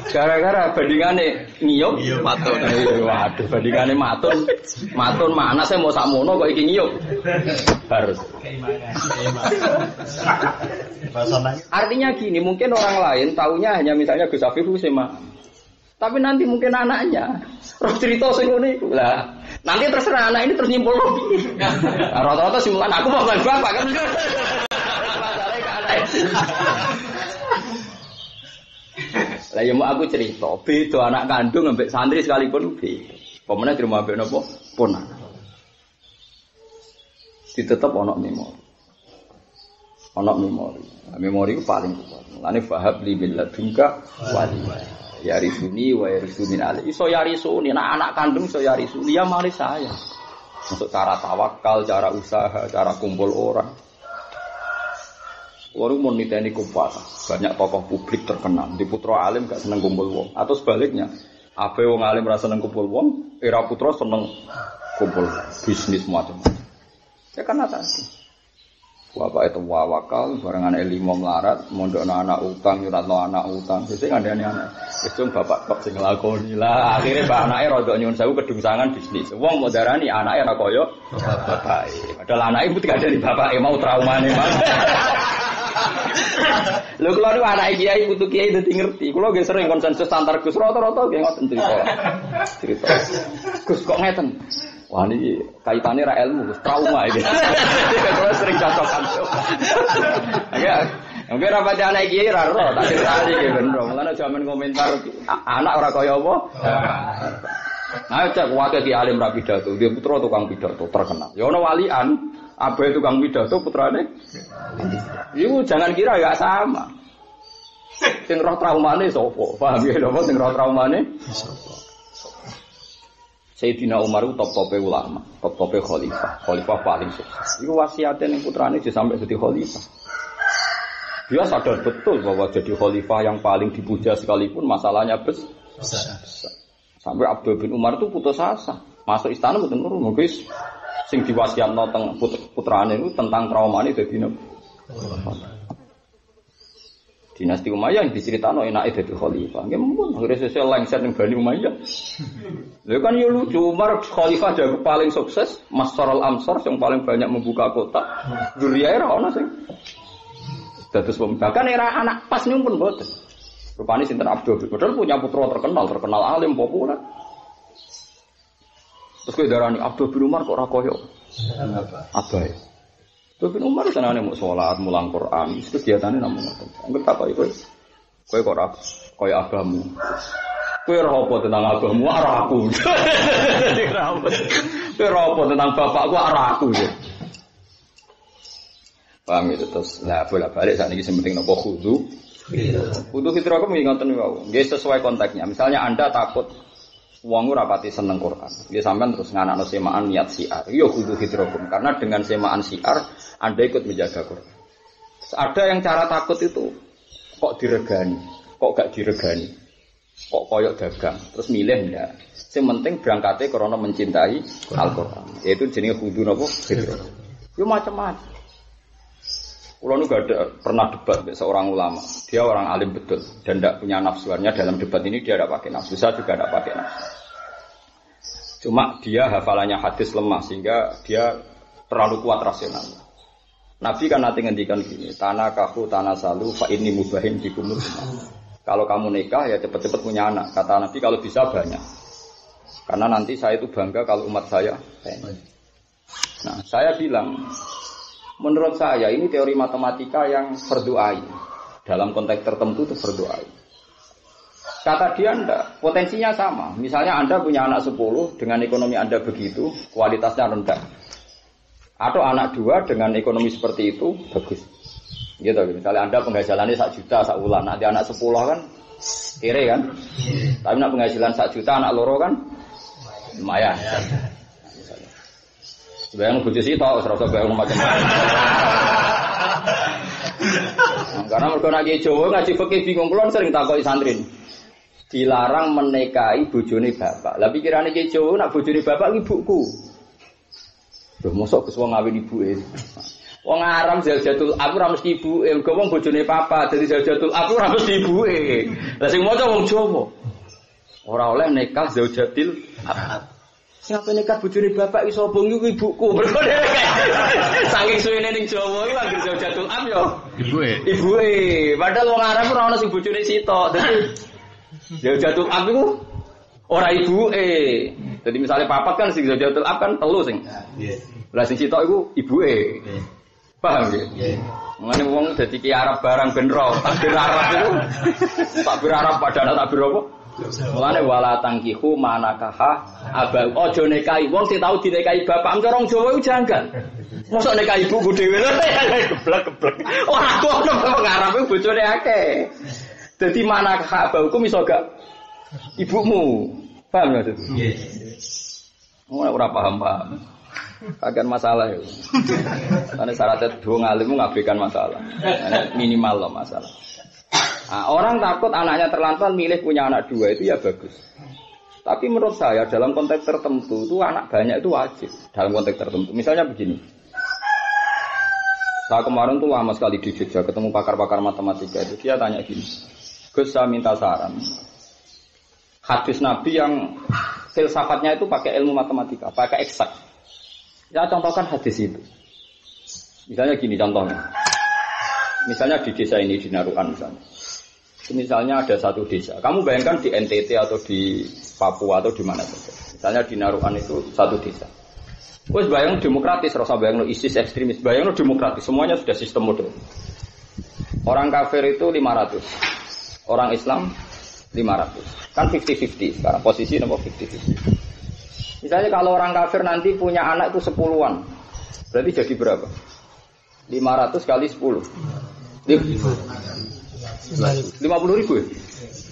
Gara-gara bandingane ngiyup matun. Waduh, bandingane matun mana saya mau sakmono kok iki ngiyup. Harus. Artinya gini, mungkin orang lain taunya hanya misalnya Gus Afif Husema. Tapi nanti mungkin anaknya roh cerita sing ngene iku. Lah, nanti terserah anak ini terus nyimpul piye. Rata-rata simpulan aku mau kan bapak kan. Lah ya mau aku cerita, beda anak kandung ambek santri sekalipun beda. Pemene di rumah ambek napa? Ponan. Ditetep ana memori. Ana memori. Memori ku paling kuat. Mulane fahab li bil ladunka wali. Ya risuni wa risuni ali. Iso ya risuni, anak kandung iso ya risuni ya mari saya. Untuk cara tawakal, cara usaha, cara kumpul orang. Orang mau niteni kumpul, banyak tokoh publik terkenal. Di putra alim gak seneng kumpul wong, atau sebaliknya, apa wong alim rasa seneng kumpul wong, era putra seneng kumpul bisnis macam-macam. Ya karena tadi, bapak itu wawakal, barengan elimo melarat, mondok anak utang, nyuratno anak utang, jadi nggak ada anak. Itu bapak kok sing nglakoni lah. Akhirnya mbak anaknya rodok nyuwun sewu kedungsangan bisnis. Wong mau darani anaknya ra koyo bapak. Padahal anaknya itu tidak dari bapak, mau traumane mas. Lho kula niku anake kiai putu kiai dadi ngerti. Kula nggih sering konsensus antar Gus rata-rata nggih ngoten cerita. Gus kok ngeten. Wah niki kaitane ra ilmu, Gus trauma iki. Kula sering cocokan. Ya, mungkin ra pati anake kiai ra ro, tak critani nggih bener. Mulane jaman komentar anak ora kaya apa. Nah, cek wae ki alim ra pidato, dia putra tukang pidato terkenal. Ya ono walian abahe tukang pidato putrane. Iku jangan kira enggak sama. Sing roh traumane sapa? Paham ya napa sing roh traumane? Sapa? Sayyidina Umar itu top-tope ulama, top-tope khalifah paling sukses. Iku wasiate ning putrane sampai jadi khalifah. Dia sadar betul bahwa jadi khalifah yang paling dipuja sekalipun masalahnya besar. Sampai Abdul bin Umar itu putus asa. Masuk istana mboten nurun, guys. Sing diwasiatno teng putrane itu tentang traumane dadi Dinasti Umayyah yang diceritakno enake dadi khalifah. Nggih mun akhire sesuk lengser ning Bani Umayyah. Lha kan yo lucu Umar khalifah jago paling sukses, Masarul Amsar yang paling banyak membuka kota. Zuriyae ra ono sing dados bahkan era anak pas niku pun mboten. Rupane sinten Abdul padahal punya putra terkenal alim populer. Terus kowe darani Abdul bin Umar kok ora koyo Abai. Abdul bin Umar senane mau salat, mulang Quran, itu kegiatane namung ngoten. Anggap tak koyo kowe kok ora koyo abamu. Kowe ora apa tentang abamu, ora aku. Kowe ora apa tentang bapakku, ora aku. Paham itu terus lah bolak-balik saat ini penting nopo khudu. Khudu fitrah aku mengingatkan wow. Nggih sesuai konteksnya. Misalnya Anda takut wong ora pati seneng Quran. Dia sampean terus nganakno semaan niat syiar. Yo kudu hidrokum karena dengan semaan syiar Anda ikut menjaga Quran. Ada yang cara takut itu kok diregani, kok gak diregani. Kok koyok dagang, terus milih ndak. Sing penting berangkatnya karena mencintai Al-Qur'an. Yaitu jenenge kudu napa? Hidrokum. Yo macam-macam. Kulo nu gak ada pernah debat dengan seorang ulama. Dia orang alim betul dan tidak punya nafsuannya dalam debat ini dia tidak pakai nafsu. Saya juga tidak pakai nafsu. Cuma dia hafalannya hadis lemah sehingga dia terlalu kuat rasional. Nabi kan nanti ngendikan gini, tanah kahu tanah salu fa ini mubahin dikumur. Kalau kamu nikah ya cepat-cepat punya anak. Kata Nabi kalau bisa banyak. Karena nanti saya itu bangga kalau umat saya. Nah saya bilang. Menurut saya ini teori matematika yang berdoai. Dalam konteks tertentu itu berdoai. Kata dia enggak, potensinya sama. Misalnya Anda punya anak 10 dengan ekonomi Anda begitu, kualitasnya rendah. Atau anak 2 dengan ekonomi seperti itu bagus. Gitu. Misalnya Anda penghasilannya 1 juta sebulan, nanti anak 10 kan kere kan. Tapi nak penghasilan 1 juta anak loro kan lumayan. Bayang bojo sitok, serasa bayang macam-macam. Karena mergo nek Jawa ngaji fikih bingung kulon sering takoki santri. Dilarang menikahi bojone bapak. Lah pikirane ki Jawa nek bojone bapak ibuku. Lho mosok wong ngawin ibuke. Wong aram Zaujatul Ab ora mesti ibuke, mergo wong bojone papa dadi Zaujatul Ab ora mesti ibuke. Lah sing maca wong Jawa. Ora oleh nikah Zaujatil Ab. Siapa nekat bojone bapak iso obong iku ibuku. Mergo saking suwene ning Jawa iku anggere Zaujatul Ab yo ibuke. Ibuke. Padahal wong Arab ora ono sing bojone sitok. Dadi Zaujatul Ab iku ora ibuke. Jadi misalnya papat kan sing Zaujatul Ab kan telu sing. Nggih. Lah sing sitok iku ibuke. Paham nggih? Nggih. Mengene wong dadi ki Arab barang ben ro, takbir Arab itu. Takbir Arab padahal takbir apa? Mulane wala tangkihu manakaha abang ojo nikahi wong sing tau dinikahi bapak cara wong Jawa iku janggal. Mosok nikahi ibuku dhewe lho geblek-geblek. Ora kono wong Arab iku bojone akeh. Dadi manakaha abangku iso gak ibumu. Paham gak? Nggih. Ora paham-paham. Akan masalah ya. Karena syaratnya dua ngalimmu ngabaikan masalah. Minimal loh masalah. Nah, orang takut anaknya terlantar milih punya anak 2 itu ya bagus. Tapi menurut saya dalam konteks tertentu itu anak banyak itu wajib. Dalam konteks tertentu. Misalnya begini. Saya kemarin tuh lama sekali di Jogja ketemu pakar-pakar matematika itu. Dia tanya gini. Gus saya minta saran. Hadis Nabi yang filsafatnya itu pakai ilmu matematika. Pakai eksak. Ya contohkan hadis itu. Misalnya gini contohnya. Misalnya di desa ini di Narukan misalnya. Misalnya ada satu desa. Kamu bayangkan di NTT atau di Papua atau di mana saja. Misalnya di Narukan itu satu desa. Wes bayang demokratis, rasa bayang ISIS ekstremis, bayang demokratis. Semuanya sudah sistem modern. Orang kafir itu 500. Orang Islam 500. Kan 50-50 sekarang posisi nomor 50-50. Misalnya kalau orang kafir nanti punya anak itu 10-an. Berarti jadi berapa? 500 kali 10. 50.000 ya?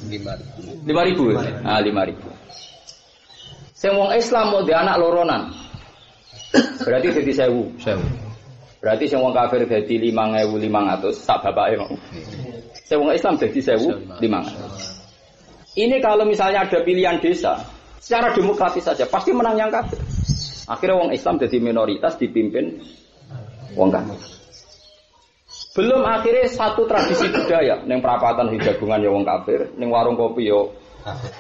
5.000 ya? Ah 5.000. Sing wong Islam mau di anak loronan. Berarti jadi 1.000. Berarti sing wong kafir jadi 5.500 sak bapake mau. Sing wong Islam jadi 1.500. Ini kalau misalnya ada pilihan desa, secara demokratis saja pasti menang yang kafir. Akhirnya wong Islam jadi minoritas dipimpin wong kafir. Belum akhirnya satu tradisi budaya neng perapatan hijagungan ya wong kafir, neng warung kopi ya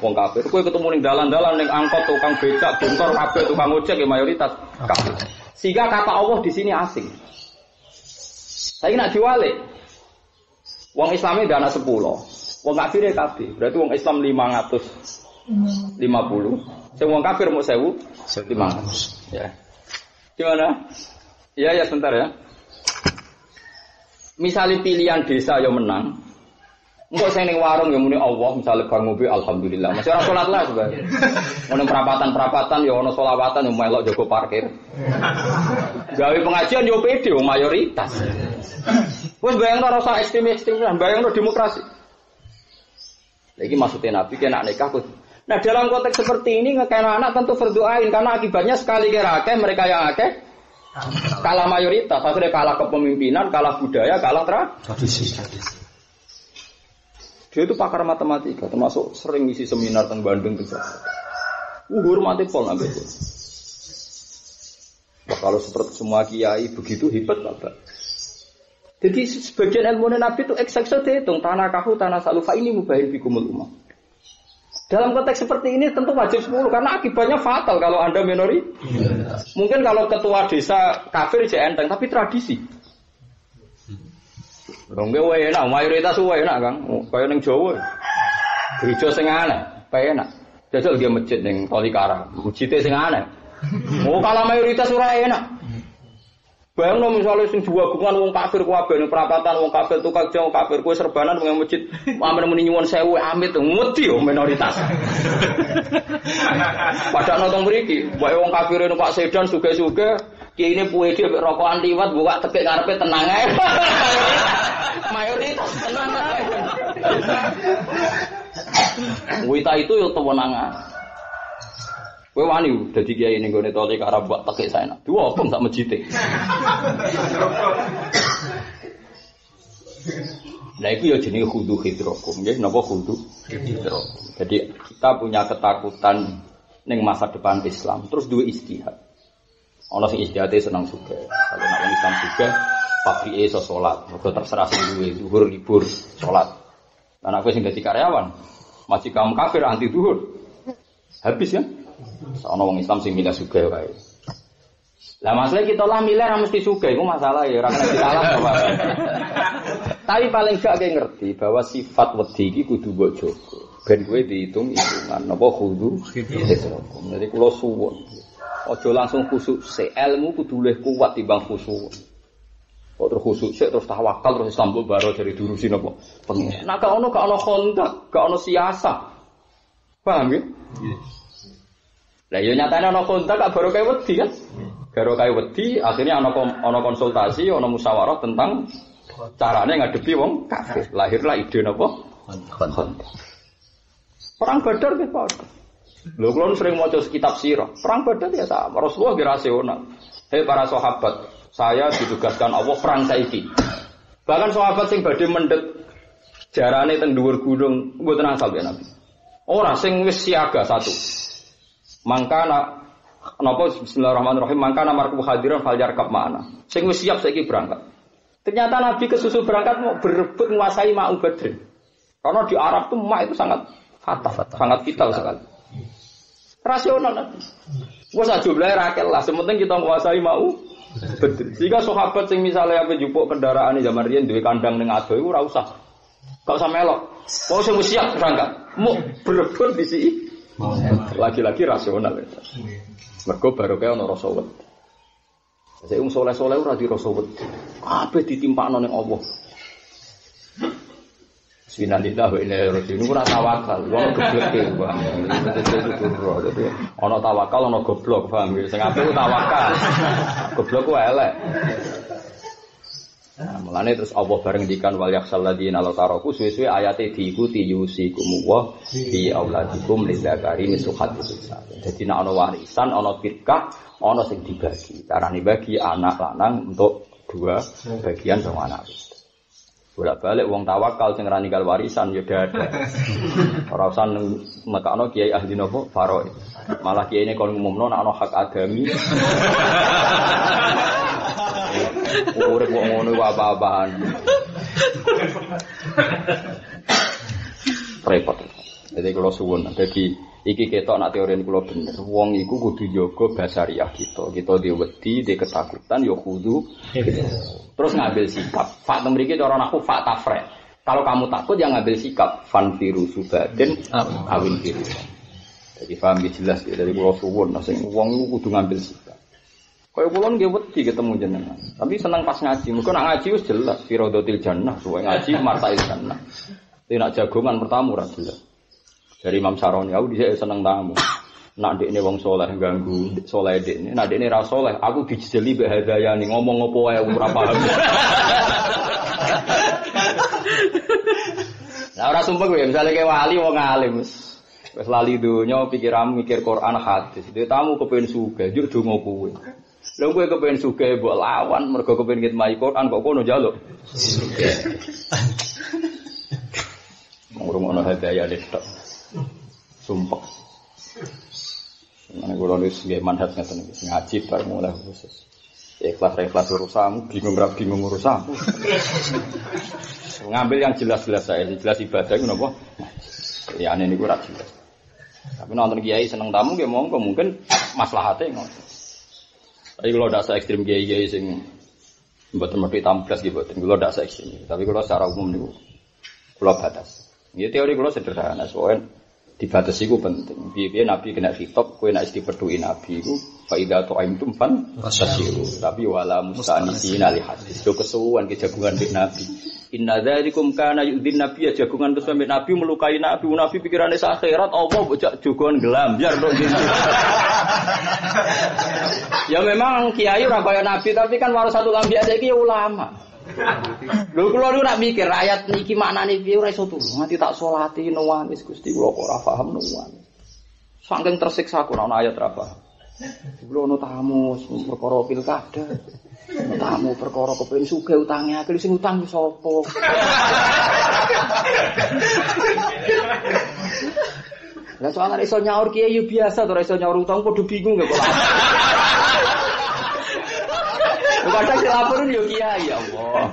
wong kafir. Kowe ketemu ning dalan-dalan ning angkot tukang becak, bentor kabeh tukang ojek ya mayoritas kafir. Sehingga kata Allah di sini asing. Saya nak diwalik. Wong Islame ada anak 10. Wong kafir ya kabeh. Berarti wong Islam 550. Sing wong kafir mau 1.500. Ya. Gimana? Ya sebentar ya. Misalnya pilihan desa yang menang, engkau saya ning warung yang muni Allah, misalnya bang mobil alhamdulillah, masih orang sholat lah sebenarnya. Mau perapatan ya ono sholawatan yang melok jago parkir. Gawe pengajian yo pede, mayoritas. Wes bayang rasa ekstrim, bayang demokrasi. Lagi maksudnya Nabi kena nikah Nah dalam konteks seperti ini ngekena anak tentu fardu ain karena akibatnya sekali kira akeh mereka yang akeh kalah mayoritas, akhirnya kalah kepemimpinan, kalah budaya, kalah tradisi. Dia itu pakar matematika, termasuk sering ngisi seminar teng Bandung juga. Hormati pol nabi. Kalau seperti semua kiai begitu hebat Bapak. Jadi sebagian ilmu Nabi itu eksaksa dihitung tanah kahu tanah salufa ini mubahin bikumul ummah. Dalam konteks seperti ini tentu wajib 10 karena akibatnya fatal kalau Anda minoritas. Mungkin kalau ketua desa kafir je enteng tapi tradisi. Rongge wae enak, mayoritas wae enak Kang. Kaya ning Jawa. Gereja sing aneh, pae enak. Jajal dia masjid ning Tolikara, masjid sing aneh. Mau kalau mayoritas ora enak. Bayangno misale sing diwagungan wong kafir kabeh ning perapatan wong kafir tukang jauh kafir kowe serbanan ning masjid amen muni nyuwun sewu amit wedi yo minoritas. Padahal nonton mriki, wae wong kafir ning Pak Sedan suge-suge kiai ini puwe dia rokokan liwat buka tekek ngarepe tenang ae. Mayoritas tenang ae. Wita itu yo tewenangan. Kowe wani dadi kiai ning gone tole karo mbak tekek saena. Dua apa sak mejite. Lah iku ya jenenge khudu hidrokum nggih, napa khudu hidrokum. Jadi kita punya ketakutan ning masa depan Islam, terus duwe istihad. Ana sing istihate seneng sugih. Kalau nek Islam sugih, pabrike iso salat, mergo terserah sing duwe zuhur libur salat. Lan aku sing dadi karyawan, masih kaum kafir anti zuhur. Habis ya? Ana wong Islam sing milih sugih wae. Lah masalah kita lah milih ra mesti sugih, iku masalah ya ora kena ditalah apa. Tapi paling gak kowe ngerti bahwa sifat wedi iki kudu mbok jaga. Ben kowe dihitung-hitungan napa kudu hidrokum. Jadi kula suwun. Aja langsung khusuk sik, ilmu kudu luwih kuat timbang khusuk. Kok terus khusuk sik terus tawakal terus Islam baro dari durusi napa? Pengen. Nah gak ono kontak, gak ono siasa. Paham ya? Lah yo nyatane ana kontak gak baru kaya wedi kan. Baru kaya wedi akhirnya ana konsultasi, ana musyawarah tentang carane ngadepi wong kafir. Lahirlah ide napa? Kontak. Perang Badar nggih Pak. Lho kula sering maca kitab sirah. Perang Badar ya sama. Rasulullah nggih rasional. Hei para sahabat, saya ditugaskan Allah perang saiki. Bahkan sahabat sing badhe mendhet jarane teng dhuwur gunung mboten asal ya Nabi. Ora sing wis siaga satu. Mangkana napa bismillahirrahmanirrahim mangkana marku hadiran falyarkab ma'ana. Sing wis siap saiki berangkat. Ternyata Nabi kesusu berangkat mau berebut menguasai Ma'u Badr. Karena di Arab tuh Ma itu sangat fatal, sangat vital sekali. Rasional Nabi. Wes aja jumlahe rakel lah, sementing kita menguasai Ma'u Badr. Jika sahabat sing misale ape njupuk kendaraan zaman riyen duwe kandang ning ado iku ora usah. Gak usah melok. Wong sing wis siap berangkat, mau berebut di sini. Lagi-lagi rasional. Mergo barokah ana rasa wedi. Saya soleh-soleh ora di rasa wedi. Kabeh ditimpakno ning Allah. Bismillah wa inna ilaihi raji'un. Ora tawakal, wong gebleke wae. Dadi ana tawakal ana goblok, paham ya? Sing apik tawakal. Goblok ku elek. Nah, mulane terus Allah bareng ngendikan wal yakhsal ladina la taraku suwe-suwe ayate diikuti yusikum wa fi auladikum lidzakari mislu hadzil unsayayn. Dadi nek ana warisan, ana firqah, ana sing dibagi. Carane bagi anak lanang untuk 2 bagian sama anak. Bolak-balik wong tawakal sing ra ninggal warisan ya dada. Ora usah mekakno kiai ahli napa faraid. Malah kiyaine kon ngumumno nek ana hak agami. Urip kok ngono iku apa-apaan. Repot. Jadi kalau suwun, jadi iki ketok nak teori kula bener. Wong iku kudu jaga basariah kita. Kita diwedi, di ketakutan ya kudu. Terus ngambil sikap. Fak mriki cara aku fak tafre. Kalau kamu takut ya ngambil sikap fan virus subaden awin virus. Jadi paham jelas ya dari kula suwun, sing wong iku kudu ngambil sikap. Kaya kula nggih wedi ketemu jenengan. Tapi seneng pas ngaji. Mergo nak ngaji wis jelas firadatil jannah, suwe ngaji martail jannah. Tapi nak jagongan pertama ora jelas. Dari Imam Saroni aku dhisik seneng tamu. Nak ndekne wong saleh ganggu saleh ndekne. Nak ndekne ra saleh, aku dijeli mbek hadayane ngomong apa wae ora paham. Lah ora sumpah kowe misale ke wali wong alim. Wis lali donya pikiranmu mikir Quran hadis. Dhewe tamu kepen sugih, njuk donga kowe. Lha kowe kepen sugih mbok lawan mergo kepen ngitmai Quran kok kono njaluk. Ngurung-ngurung hati ayah tok. Sumpah. Mana gue nulis gaya manhat ngeten ngaji bar mulai khusus. Ikhlas urusanmu, bingung urusanmu. Ngambil yang jelas-jelas saya, jelas ibadah itu napa? Ya ini gue jelas. Tapi nonton kiai seneng tamu nggih monggo mungkin maslahate ngono. Tapi kalau ndak se ekstrem kiai sing mboten mesti tamplas nggih mboten. Kalau ndak se ekstrem. Tapi kalau secara umum niku kula batas. Ya teori kula sederhana, soalnya dibatasi ku penting. Piye-piye Nabi kena khitab, kowe nek dipedhuki Nabi iku fa idza ta'imtum fan fasiru. Tapi wala mustanisina li hadis. Yo kesuwen ke jagungan mbek Nabi. Inna dzalikum kana yu'dhin nabiyya jagungan terus mbek Nabi melukai Nabi. Nabi pikirane sak akhirat Allah bocah jagongan gelambyar tok gitu. Ya memang kiai ora kaya Nabi, tapi kan warasatul anbiya saiki ya ulama. Lho kula niku nak mikir ayat niki maknane piye ora iso turu. Nganti tak salati nuwangis Gusti kula kok ora paham nuwangis. Saking tersiksa aku ana ayat ra paham. Kula ono tamu perkara pilkada. Tamu perkara kepengin sugih utange akeh sing utang ku sapa. Lah soalnya iso nyaur kiai yo biasa to ora iso nyaur utang padha bingung kok. Kadang dilaporin yo kiai ya Allah.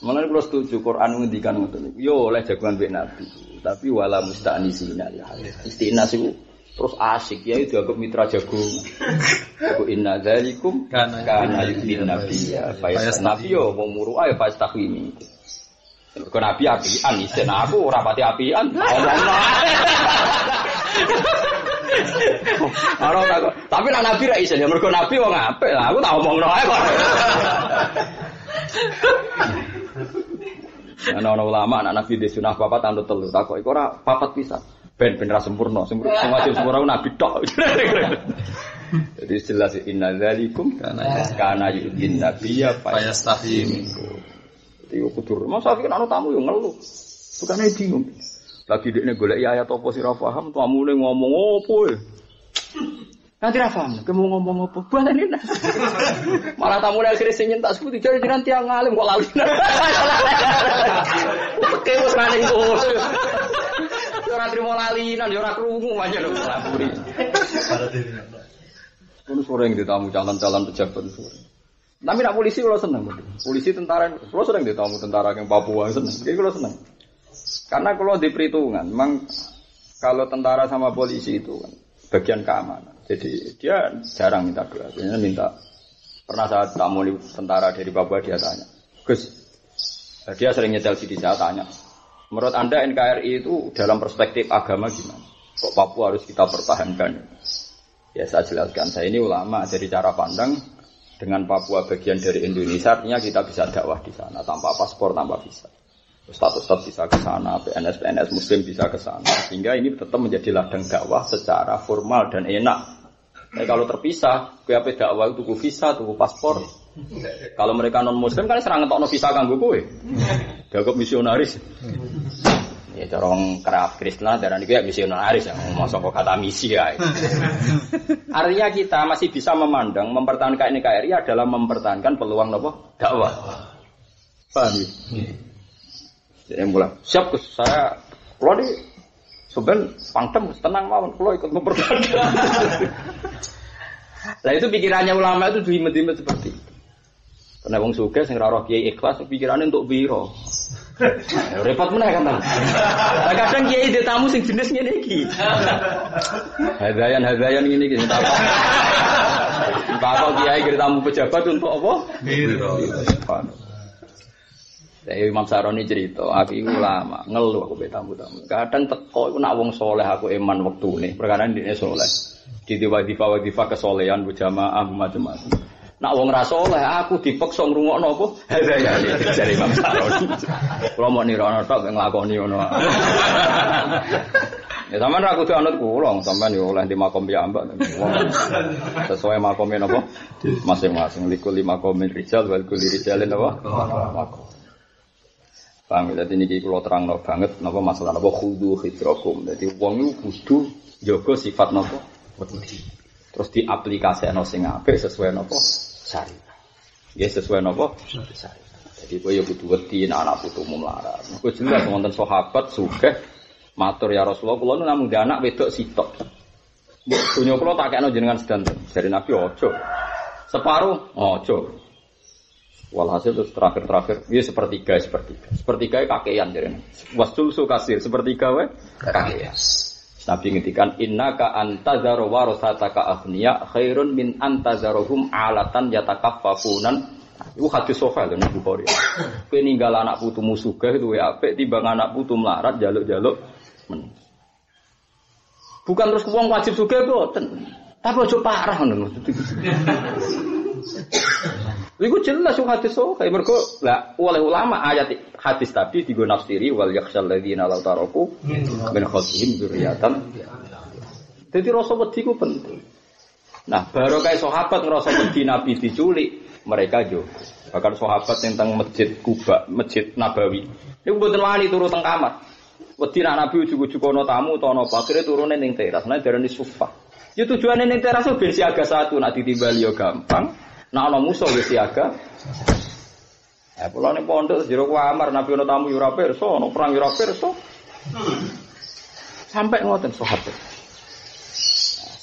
Mulane kula setuju Quran ngendikan ngoten niku. Yo oleh jagoan mbek Nabi, tapi wala musta'nisina ya. Istinas iku terus asik ya dianggap mitra jagongan. Iku inna dzalikum kana yudin nabiyya. Fayas nabi yo mumuru ae pas takwimi. Kok nabi apian isen aku ora pati apian. Tapi lah nabi ra isen ya mergo nabi wong apik lah aku tak omongno ae kok. Ana ulama anak nabi di sunah papat anut telu takok iku ora papat pisan ben ra sempurna sing wajib sempurna nabi tok. Jadi jelas inna dzalikum kana yudin nabiyya fayastahim. Jadi kudu masa iki ana tamu yo ngeluh. Bukane bingung. Lagi dekne golek ayat apa sira paham tamune ngomong opo e. Nanti ra paham, kemu ngomong apa? Balane. Malah tamu akhire sing nyentak seputi jare nanti yang ngalim kok lali. Oke wis maning kok. Ora trimo lalinan yo ora krungu aja lho lapuri. Ono sore yang ditamu calon-calon pejabat sore. Tapi nak polisi kalau seneng, polisi tentara kalau seneng ditamu tentara yang Papua seneng, jadi kalau seneng. Karena kalau di perhitungan, memang kalau tentara sama polisi itu kan bagian keamanan. Jadi dia jarang minta doa, biasanya minta. Pernah saat tamu tentara dari Papua dia tanya, Gus, dia sering nyetel CD saya tanya, menurut Anda NKRI itu dalam perspektif agama gimana? Kok Papua harus kita pertahankan? Ya saya jelaskan, saya ini ulama, jadi cara pandang dengan Papua bagian dari Indonesia, artinya kita bisa dakwah di sana tanpa paspor, tanpa visa. Status bisa ke sana, PNS Muslim bisa ke sana, sehingga ini tetap menjadi ladang dakwah secara formal dan enak. Tapi kalau terpisah, PHP dakwah itu tuku visa, tuku paspor. Kalau mereka non Muslim kan serang ngetokno visa kanggo kowe. Dianggap misionaris. Ya corong kerap Kristen darah ini kayak misionaris yang masuk kata misi ya. Artinya kita masih bisa memandang mempertahankan NKRI adalah mempertahankan peluang apa? Dakwah. Paham ya? Jadi mulai siap Gus, saya kalau di sebenarnya pangdem tenang mawon, kalau ikut mempertahankan. Nah itu pikirannya ulama itu dimet-dimet seperti itu. Karena wong sugih sing ora roh kiai ikhlas pikirannya untuk biro. Repot meneh kan. Lah kadang kiai dhe tamu sing jenis ngene iki. Hadayan ngene iki tak. Bakal kiai kira tamu pejabat untuk apa? Biro. Saya Imam Saroni cerita, aku ulama, ngeluh aku be tamu-tamu. Kadang teko iku nak wong saleh aku iman wektune, perkara ndekne saleh. Didiwa-diwa kesolehan berjamaah macam-macam. Nak wong ra saleh aku dipeksa ngrungokno apa? Hadayan jare Imam Saroni. Kula mau nirono tok nglakoni ngono. Ya sampean ra kudu anut kula, sampean yo oleh di makom piyambak. Sesuai makome napa? Masing-masing likul makomin rijal wal kulli rijalin apa? Makom. Paham ya? Jadi niki kula terangno banget napa masalah napa khudu hidrakum. Jadi wong iku kudu jaga sifat napa wedi. Terus diaplikasekno sing apik sesuai napa syariat. Ya sesuai napa syariat. Jadi kowe ya kudu wedi anak putumu melarat. Kowe jelas wonten sahabat sugih matur ya Rasulullah kula nu namung anak wedok sitok. Dunya kula tak kekno jenengan sedanten. Dari Nabi ojo. Separuh ojo. Walhasil terus terakhir ya sepertiga. Sepertiga kakean jadi. Wasul kasir sepertiga we kakean. Nabi ngendikan innaka antazaru warasataka aghniya khairun min antazaruhum alatan yatakaffafunan. Itu hadis sahih lho Nabi Bukhari. Kowe ninggal anak putumu sugih luwih apik timbang anak putu melarat jaluk-jaluk men. Bukan terus wong wajib sugih boten. Tapi aja parah ngono. Iku jelas hadis sahih mergo lah oleh ulama ayat hadis tadi digo nafsiri wal yakhshal ladzina law taraku min khalfihim dzurriatan. Dadi rasa wedi ku penting. Nah, baru kayak sahabat ngerasa wedi Nabi diculik, mereka juga. Bahkan sahabat tentang masjid Kuba, masjid Nabawi. Iku mboten wani turu teng kamar. Wedi nek Nabi ujug-ujug ana tamu utawa apa akhire turune ning teras. Nah darani sufah. Ya tujuane ning teras ben siaga satu, nek ditimbali yo gampang. Nah, ana musuh wis siaga. Pulau ning pondok jero kamar Nabi ana tamu yo ora pirsa, ana perang yo ora pirsa. Sampai ngoten sahabat.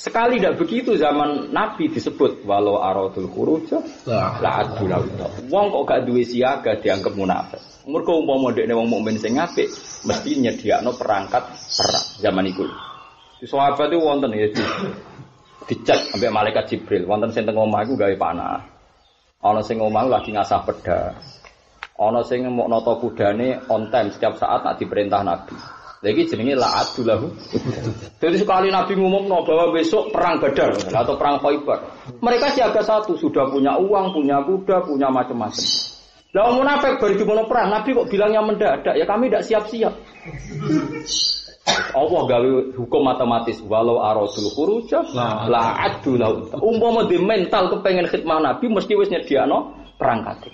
Sekali tidak begitu zaman Nabi disebut walau aradul khuruj la adul. Wong kok gak duwe siaga dianggap munafik. Mergo umpama dekne wong mukmin sing apik mesti nyediakno perangkat perang zaman iku. Di sahabat itu wonten ya dicek ambek malaikat Jibril, wonten sing teng omah iku gawe panah. Ana sing omah lagi ngasah pedha. Ana sing mok nata kudane on time setiap saat nak diperintah Nabi. Lha iki jenenge la'adul lahu. Jadi sekali Nabi ngumumno bahwa besok perang Badar atau perang Khaibar. Mereka siaga satu, sudah punya uang, punya kuda, punya macam-macam. Lah wong munafik baru dimono perang, Nabi kok bilangnya mendadak, ya kami tidak siap-siap. Allah gawe hukum matematis walau aradul khuruja la'adul lahu. Umpama di mental kepengen khidmah Nabi mesti wis nyediakno perangkat.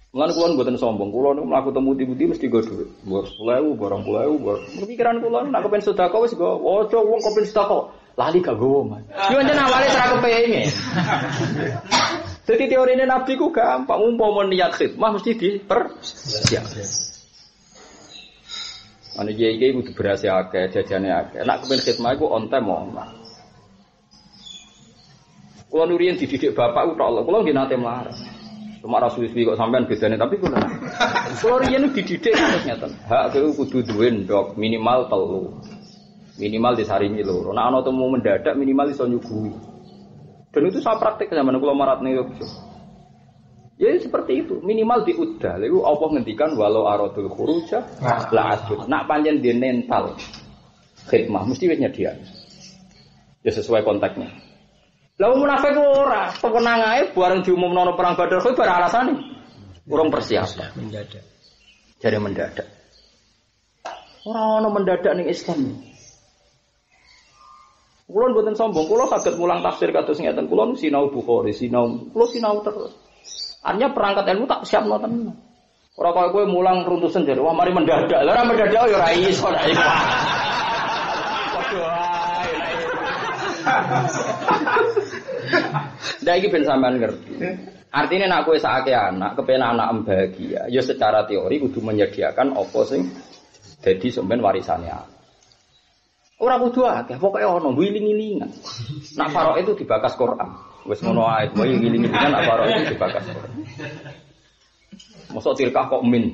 Mulane kula mboten sombong, kula niku mlaku temu putih-putih mesti go dhuwit. 10.000, barang 10.000. Pikiran kula nek kepen sedekah wis go, ojo wong kepen sedekah, lali gak gowo, Mas. Yo njen awale ora kepengin. Dadi teorine Nabi ku gampang, umpama niat khidmah mesti dipersiap. Ana iki kudu beras akeh, jajane akeh. Nek kepen khidmah iku on time mong. Kula nuriyen dididik bapak ku tok, kula nggih nate mlarat. Cuma rasul-rasul kok sampean bedane tapi kula. Kula riyen dididik terus ngeten. Hak kowe kudu duwe ndok minimal 3. Minimal disaringi loro. Nek ana temu mendadak minimal iso nyuguhi. Dan itu saya praktek zaman kula marat ning Yogyakarta. Ya seperti itu, minimal diudah. Lalu Allah ngendikan walau aradul khuruja la asud. Nak pancen di mental khidmah mesti wis nyediakno. Ya sesuai konteksnya. Lah munafik ora, pepenang ae bareng diumumno ana perang Badar kuwi bar alasane. Urung persiapan mendadak. Jare mendadak. Ora ana mendadak ning Islam. Kula mboten sombong, kula saged mulang tafsir kados ngeten. Kula sinau Bukhari, kula sinau terus. Artinya perangkat ilmu tak siapno tenan. Ora kaya kowe mulang runtusan jare wah mari mendadak. Lah ora mendadak ya ora iso nek iku. Padha ae. Ndak iki ben sampean ngerti. Artinya nek kowe sakake anak, kepen anak bahagia, ya secara teori kudu menyediakan apa sing dadi sampean warisane. Ora kudu akeh, pokoke ana wiling-wilingan. Nak farok itu dibakas Quran. Wis ngono ae, kowe wiling-wilingan nak farok itu dibakas Quran. Mosok tilkah kok min.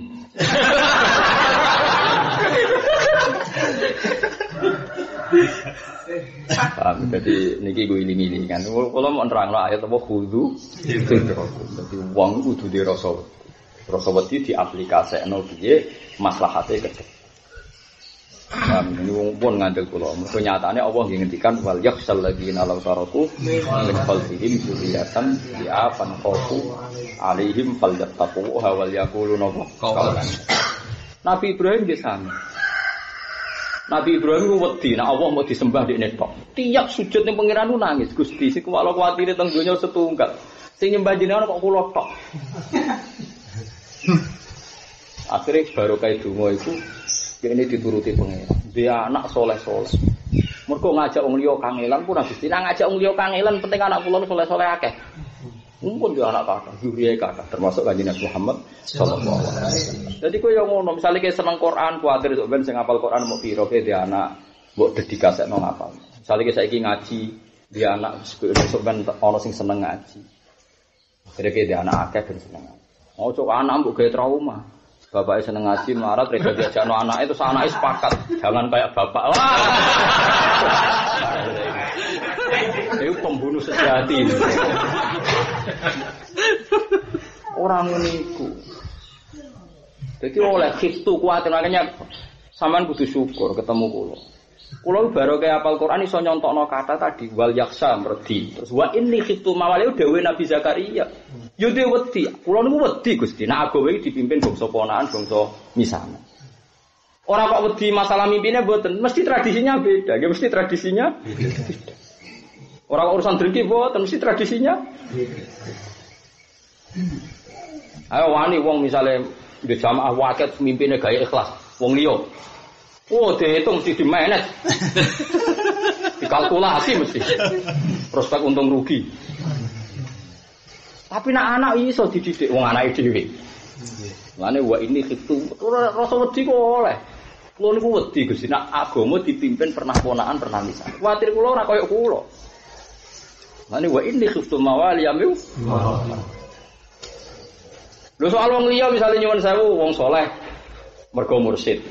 Jadi niki gue ini kan. Kalau mau nerangno ayat apa khudu, jadi wong kudu dirasa. Rasa wedi diaplikasekno piye maslahate kedhe. Ini wong pun ngandel kula. Mergo nyatane Allah nggih ngendikan wal yakhsal ladzina law taraku min khalfihim dzurriatan bi'afan khafu alaihim falyattaqu wal yaquluna qawlan. Nabi Ibrahim nggih sami. Nabi Ibrahim wedi nek Allah mau disembah dekne tok. Tiap sujud ning pangeran nangis, Gusti sik kula kuwatire teng donya setunggal. Sing nyembah jenengan kok kula tok. Akhirnya baru kayak donga iku ini dituruti pengen. Dia anak soleh-soleh. Mergo ngajak wong liya kangelan pun Gusti. Nang ngajak wong liya kangelan penting anak kula soleh-soleh akeh. Mumpun dia anak kakak, zuriya kakak termasuk kanjeng Nabi Muhammad sallallahu alaihi wasallam. Jadi kowe yo ngono, misale kowe seneng Quran, kuwatir sok ben sing hafal Quran mau piro kowe dia anak mbok dedikasekno ngapal. Misale kowe saiki ngaji, dia anak sok ben ana sing seneng ngaji. Akhire kowe dia anak akeh ben seneng. Ojo anak mbok gawe trauma. Bapaknya seneng ngaji, melarat, reda diajakno anaknya, terus anaknya sepakat. Jangan kayak bapak. Wah! Itu pembunuh sejati. Orang uniku. Jadi oleh khiftu kuat, makanya sampean kudu syukur ketemu kula. Kula baru kayak apal Quran iso nyontokno kata tadi wal yaksa merdi. Terus wa inni khiftu mawali dawuh Nabi Zakaria. Yo dhewe wedi, kula niku wedi Gusti. Nek agawe iki dipimpin bangsa ponakan, bangsa misanan. Ora kok wedi masalah mimpine mboten, mesti tradisinya beda. Nggih mesti tradisinya beda. Ora urusan drengki mboten, mesti tradisinya beda. Ayo wani wong misale di jamaah wakil mimpine gawe ikhlas, wong liya. Oh, dihitung mesti di-manage. Dikalkulasi mesti. Prospek untung rugi. Tapi nak anak iso dididik wong anake dhewe. Lane wa ini khiftu. Rasa wedi kok oleh. Kulo niku wedi Gusti nak agama dipimpin pernah ponakan pernah misan. Kuwatir kula ora kaya kula. Lane wa ini khiftu mawali yamu. Lho soal wong liya misale nyuwun sewu wong saleh mergo mursyid.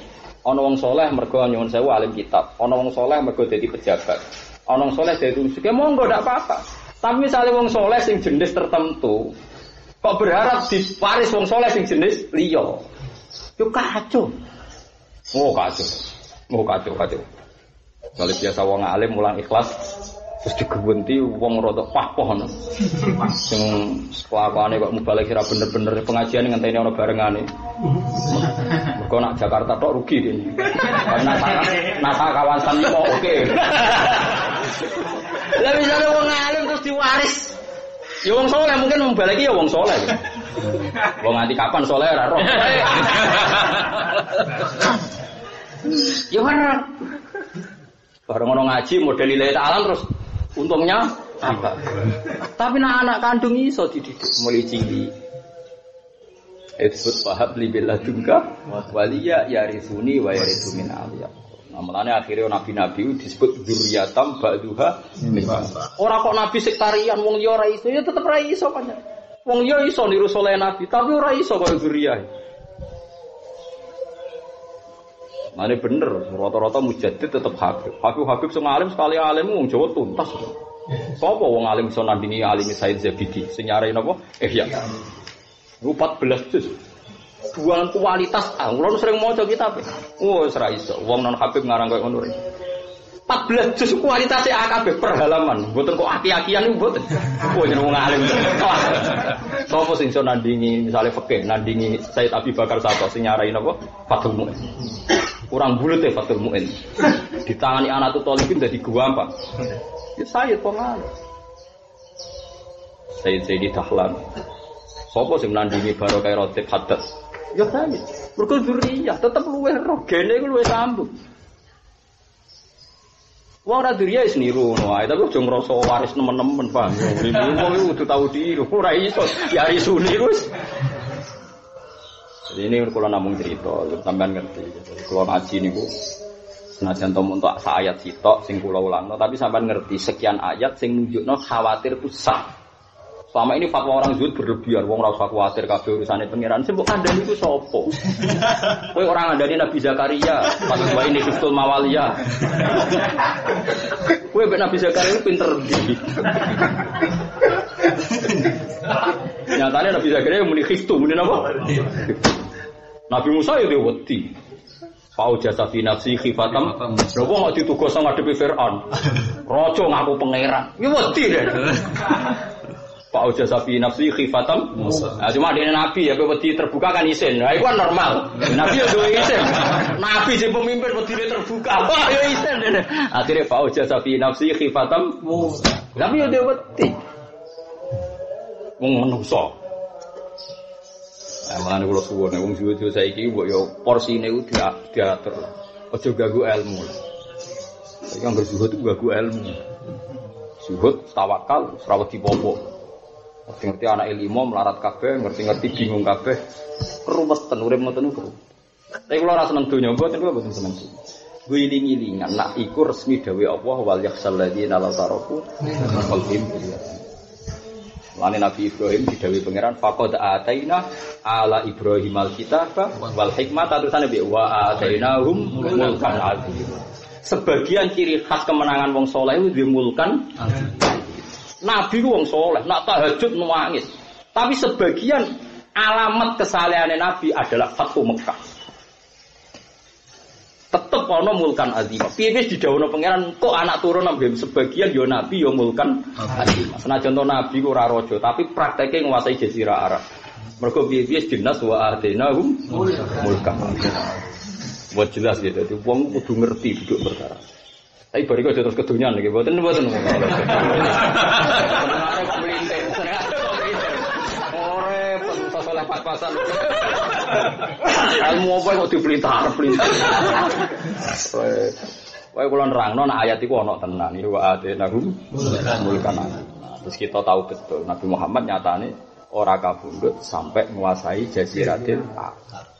Ana wong saleh mergo nyuwun sewu alim kitab. Ana wong saleh mergo dadi pejabat. Ana wong saleh dadi musik. Monggo ndak apa-apa. Tapi misalnya wong soleh sing jenis tertentu, kok berharap diparis wong soleh sing jenis liya, yo kacau. Oh kacau. Kalau biasa wong alim mulang ikhlas, terus digewenti wong rada pah-poh. Sing kelakuane kok mubalek ora bener-bener pengajian ngenteni ana barengane. Mergo nak Jakarta tok rugi kene. Nasa kawasan iki kok oke. Lah misalnya wong alim terus diwaris. Ya wong saleh mungkin membaleki ya wong saleh. Wong nganti kapan saleh ora roh. Ya bener. Bareng ono ngaji model lillahi ta'ala terus untungnya apa? Tapi anak kandung iso dididik mulai cilik. Disebut wahab li billadunka waliya yarisuni wa yarisu min aliyah. Amalane akhirnya nabi-nabi disebut dzurriyatam ba'duha min ba'd. Ora kok nabi sektarian wong liya ora iso, ya tetep ora iso pancen. Wong liya iso niru saleh nabi, tapi ora iso kaya dzurriyah. Mane bener, rata-rata mujaddid tetep Habib. Habib sing alim sekali alim wong Jawa tuntas. Sapa wong alim iso nandingi alim Said Zabidi sing nyare napa? Ihya. 14 juz. Buang kualitas, kula sering maca kitab. Oh, ora iso. Wong non Habib ngarang koyo ngono. 14 juz kualitasé akeh per halaman. Mboten kok aki-akian niku mboten. Oh, jeneng wong alim. Sopo sing iso nandingi misale fikih, nandingi Said Abi Bakar Sato sing nyarai napa? Fathul Mu'in. Kurang bulet ya Fathul Mu'in. Ditangani anak tu Thalibin dadi gampang. Ya saya pengaruh. Sayyidi Dahlan. Sopo sing nandingi barokah rotib hadas. Ya saya, mergo dzurriyah tetep luwih roh, gene iku luwih sambung. Wong ora dzurriyah wis niru ngono wae, tapi aja ngrasa waris nemen-nemen, Pak. Wong iku kudu tau diru, ora iso yari suni wis. Jadi ini kula namung cerita, sampean ngerti. Kula ngaji niku senajan to untuk ayat sitok sing kula ulangno, tapi sampean ngerti sekian ayat sing nunjukno khawatir ku sah. Selama ini fatwa orang zuhud berlebihan, wong ora usah kuwatir kabeh urusane pangeran. Sing mbok kandhani iku sapa? Kowe ora ngandani Nabi Zakaria, padha wae ini Kristul Mawaliya. Kowe mek Nabi Zakaria pinter ndi? Nyatane Nabi Zakaria muni Kristus, muni napa? Nabi Musa ya wedi. Pau jasa fi nafsi khifatam. Lha kok gak ditugas ngadepi Firaun. Raja ngaku pangeran. Ya wedi deh. Pak Uja Safi nafsi khifatam Musa. Nah, cuma dia nabi ya wedi terbuka kan isin. Nah, itu kan normal. Nabi ya duwe isin. Nabi sing pemimpin wedi terbuka. Wah, ya isin dene. Akhire Pak Uja Safi nafsi khifatam Musa. Tapi ya duwe wedi. Wong menungso. Mulane kula suwun wong Jawa saiki mbok yo porsine ku diatur. Aja ganggu ilmu. Saiki anggere zuhud ku ganggu ilmu. Zuhud tawakal ora wedi apa-apa. Ngerti anak ilmu melarat kabeh, ngerti-ngerti bingung kabeh. Keruwetan urip ngoten niku. Tapi kula ora seneng donya, mboten kula mboten seneng. Guling-gilingan nak iku resmi dawuh Allah wal yakhsal ladina la tarafu qalbim. Lane Nabi Ibrahim didhawuhi pangeran faqad ataina ala Ibrahim al-kitaba wal hikmata terusane bi wa atainahum mulkan azim. Sebagian ciri khas kemenangan wong saleh itu duwe mulkan. Nabi ku wong saleh, nak tahajud nangis. Tapi sebagian alamat kesalehane Nabi adalah Fathu Mekah. Tetep ana mulkan azim. Piye wis didhawuhna pangeran kok anak turun nambah sebagian ya Nabi ya mulkan azim. Senajan Nabi ku ora raja, tapi prakteke nguasai jazirah Arab. Mergo piye-piye dinas wa atainahum mulkan. Buat jelas gitu, jadi wong kudu ngerti duduk perkara. Tapi bariku aja terus kedunyan lagi, buatan. Ore penusah oleh pas-pasan. Ilmu apa yang dipelintar. Wah, kalau nerangno ayat itu ono tenan. Ini wa atenahum mulkan. Terus kita tahu betul Nabi Muhammad nyatane ora kabundut sampai menguasai Jaziratul Arab.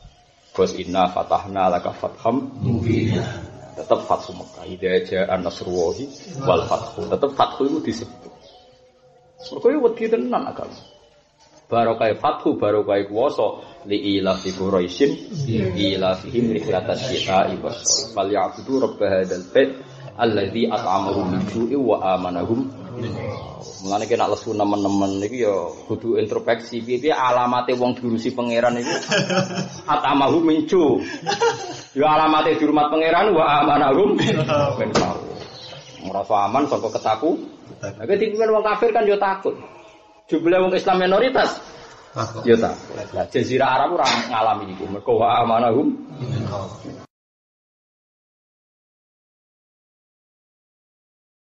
Bos inna fatahna laka fatham mubina. Tetap fathu Mekah. Idza jaa nasrullahi wal fathu. Tetap fathu itu disebut. Mergo wedi tenan agama. Barokah fathu barokah kuwasa li ila fi quraisyin ila fihim rihlatas syita'i was fal ya'budu rabb hadzal bait alladzi at'amahum min ju'i wa amanahum. Mulane nek lesu nemen-nemen iki ya kudu introspeksi piye-piye alamate wong diurusi pangeran iku atamahu mincu. Ya alamate dirumah pangeran wa amanahum ben tau. Ngrasa aman saka ketaku. Nek dipimpin wong kafir kan ya takut. Jumlah wong Islam minoritas ya takut. Lah jazirah Arab ora ngalami iku. Mergo wa amanahum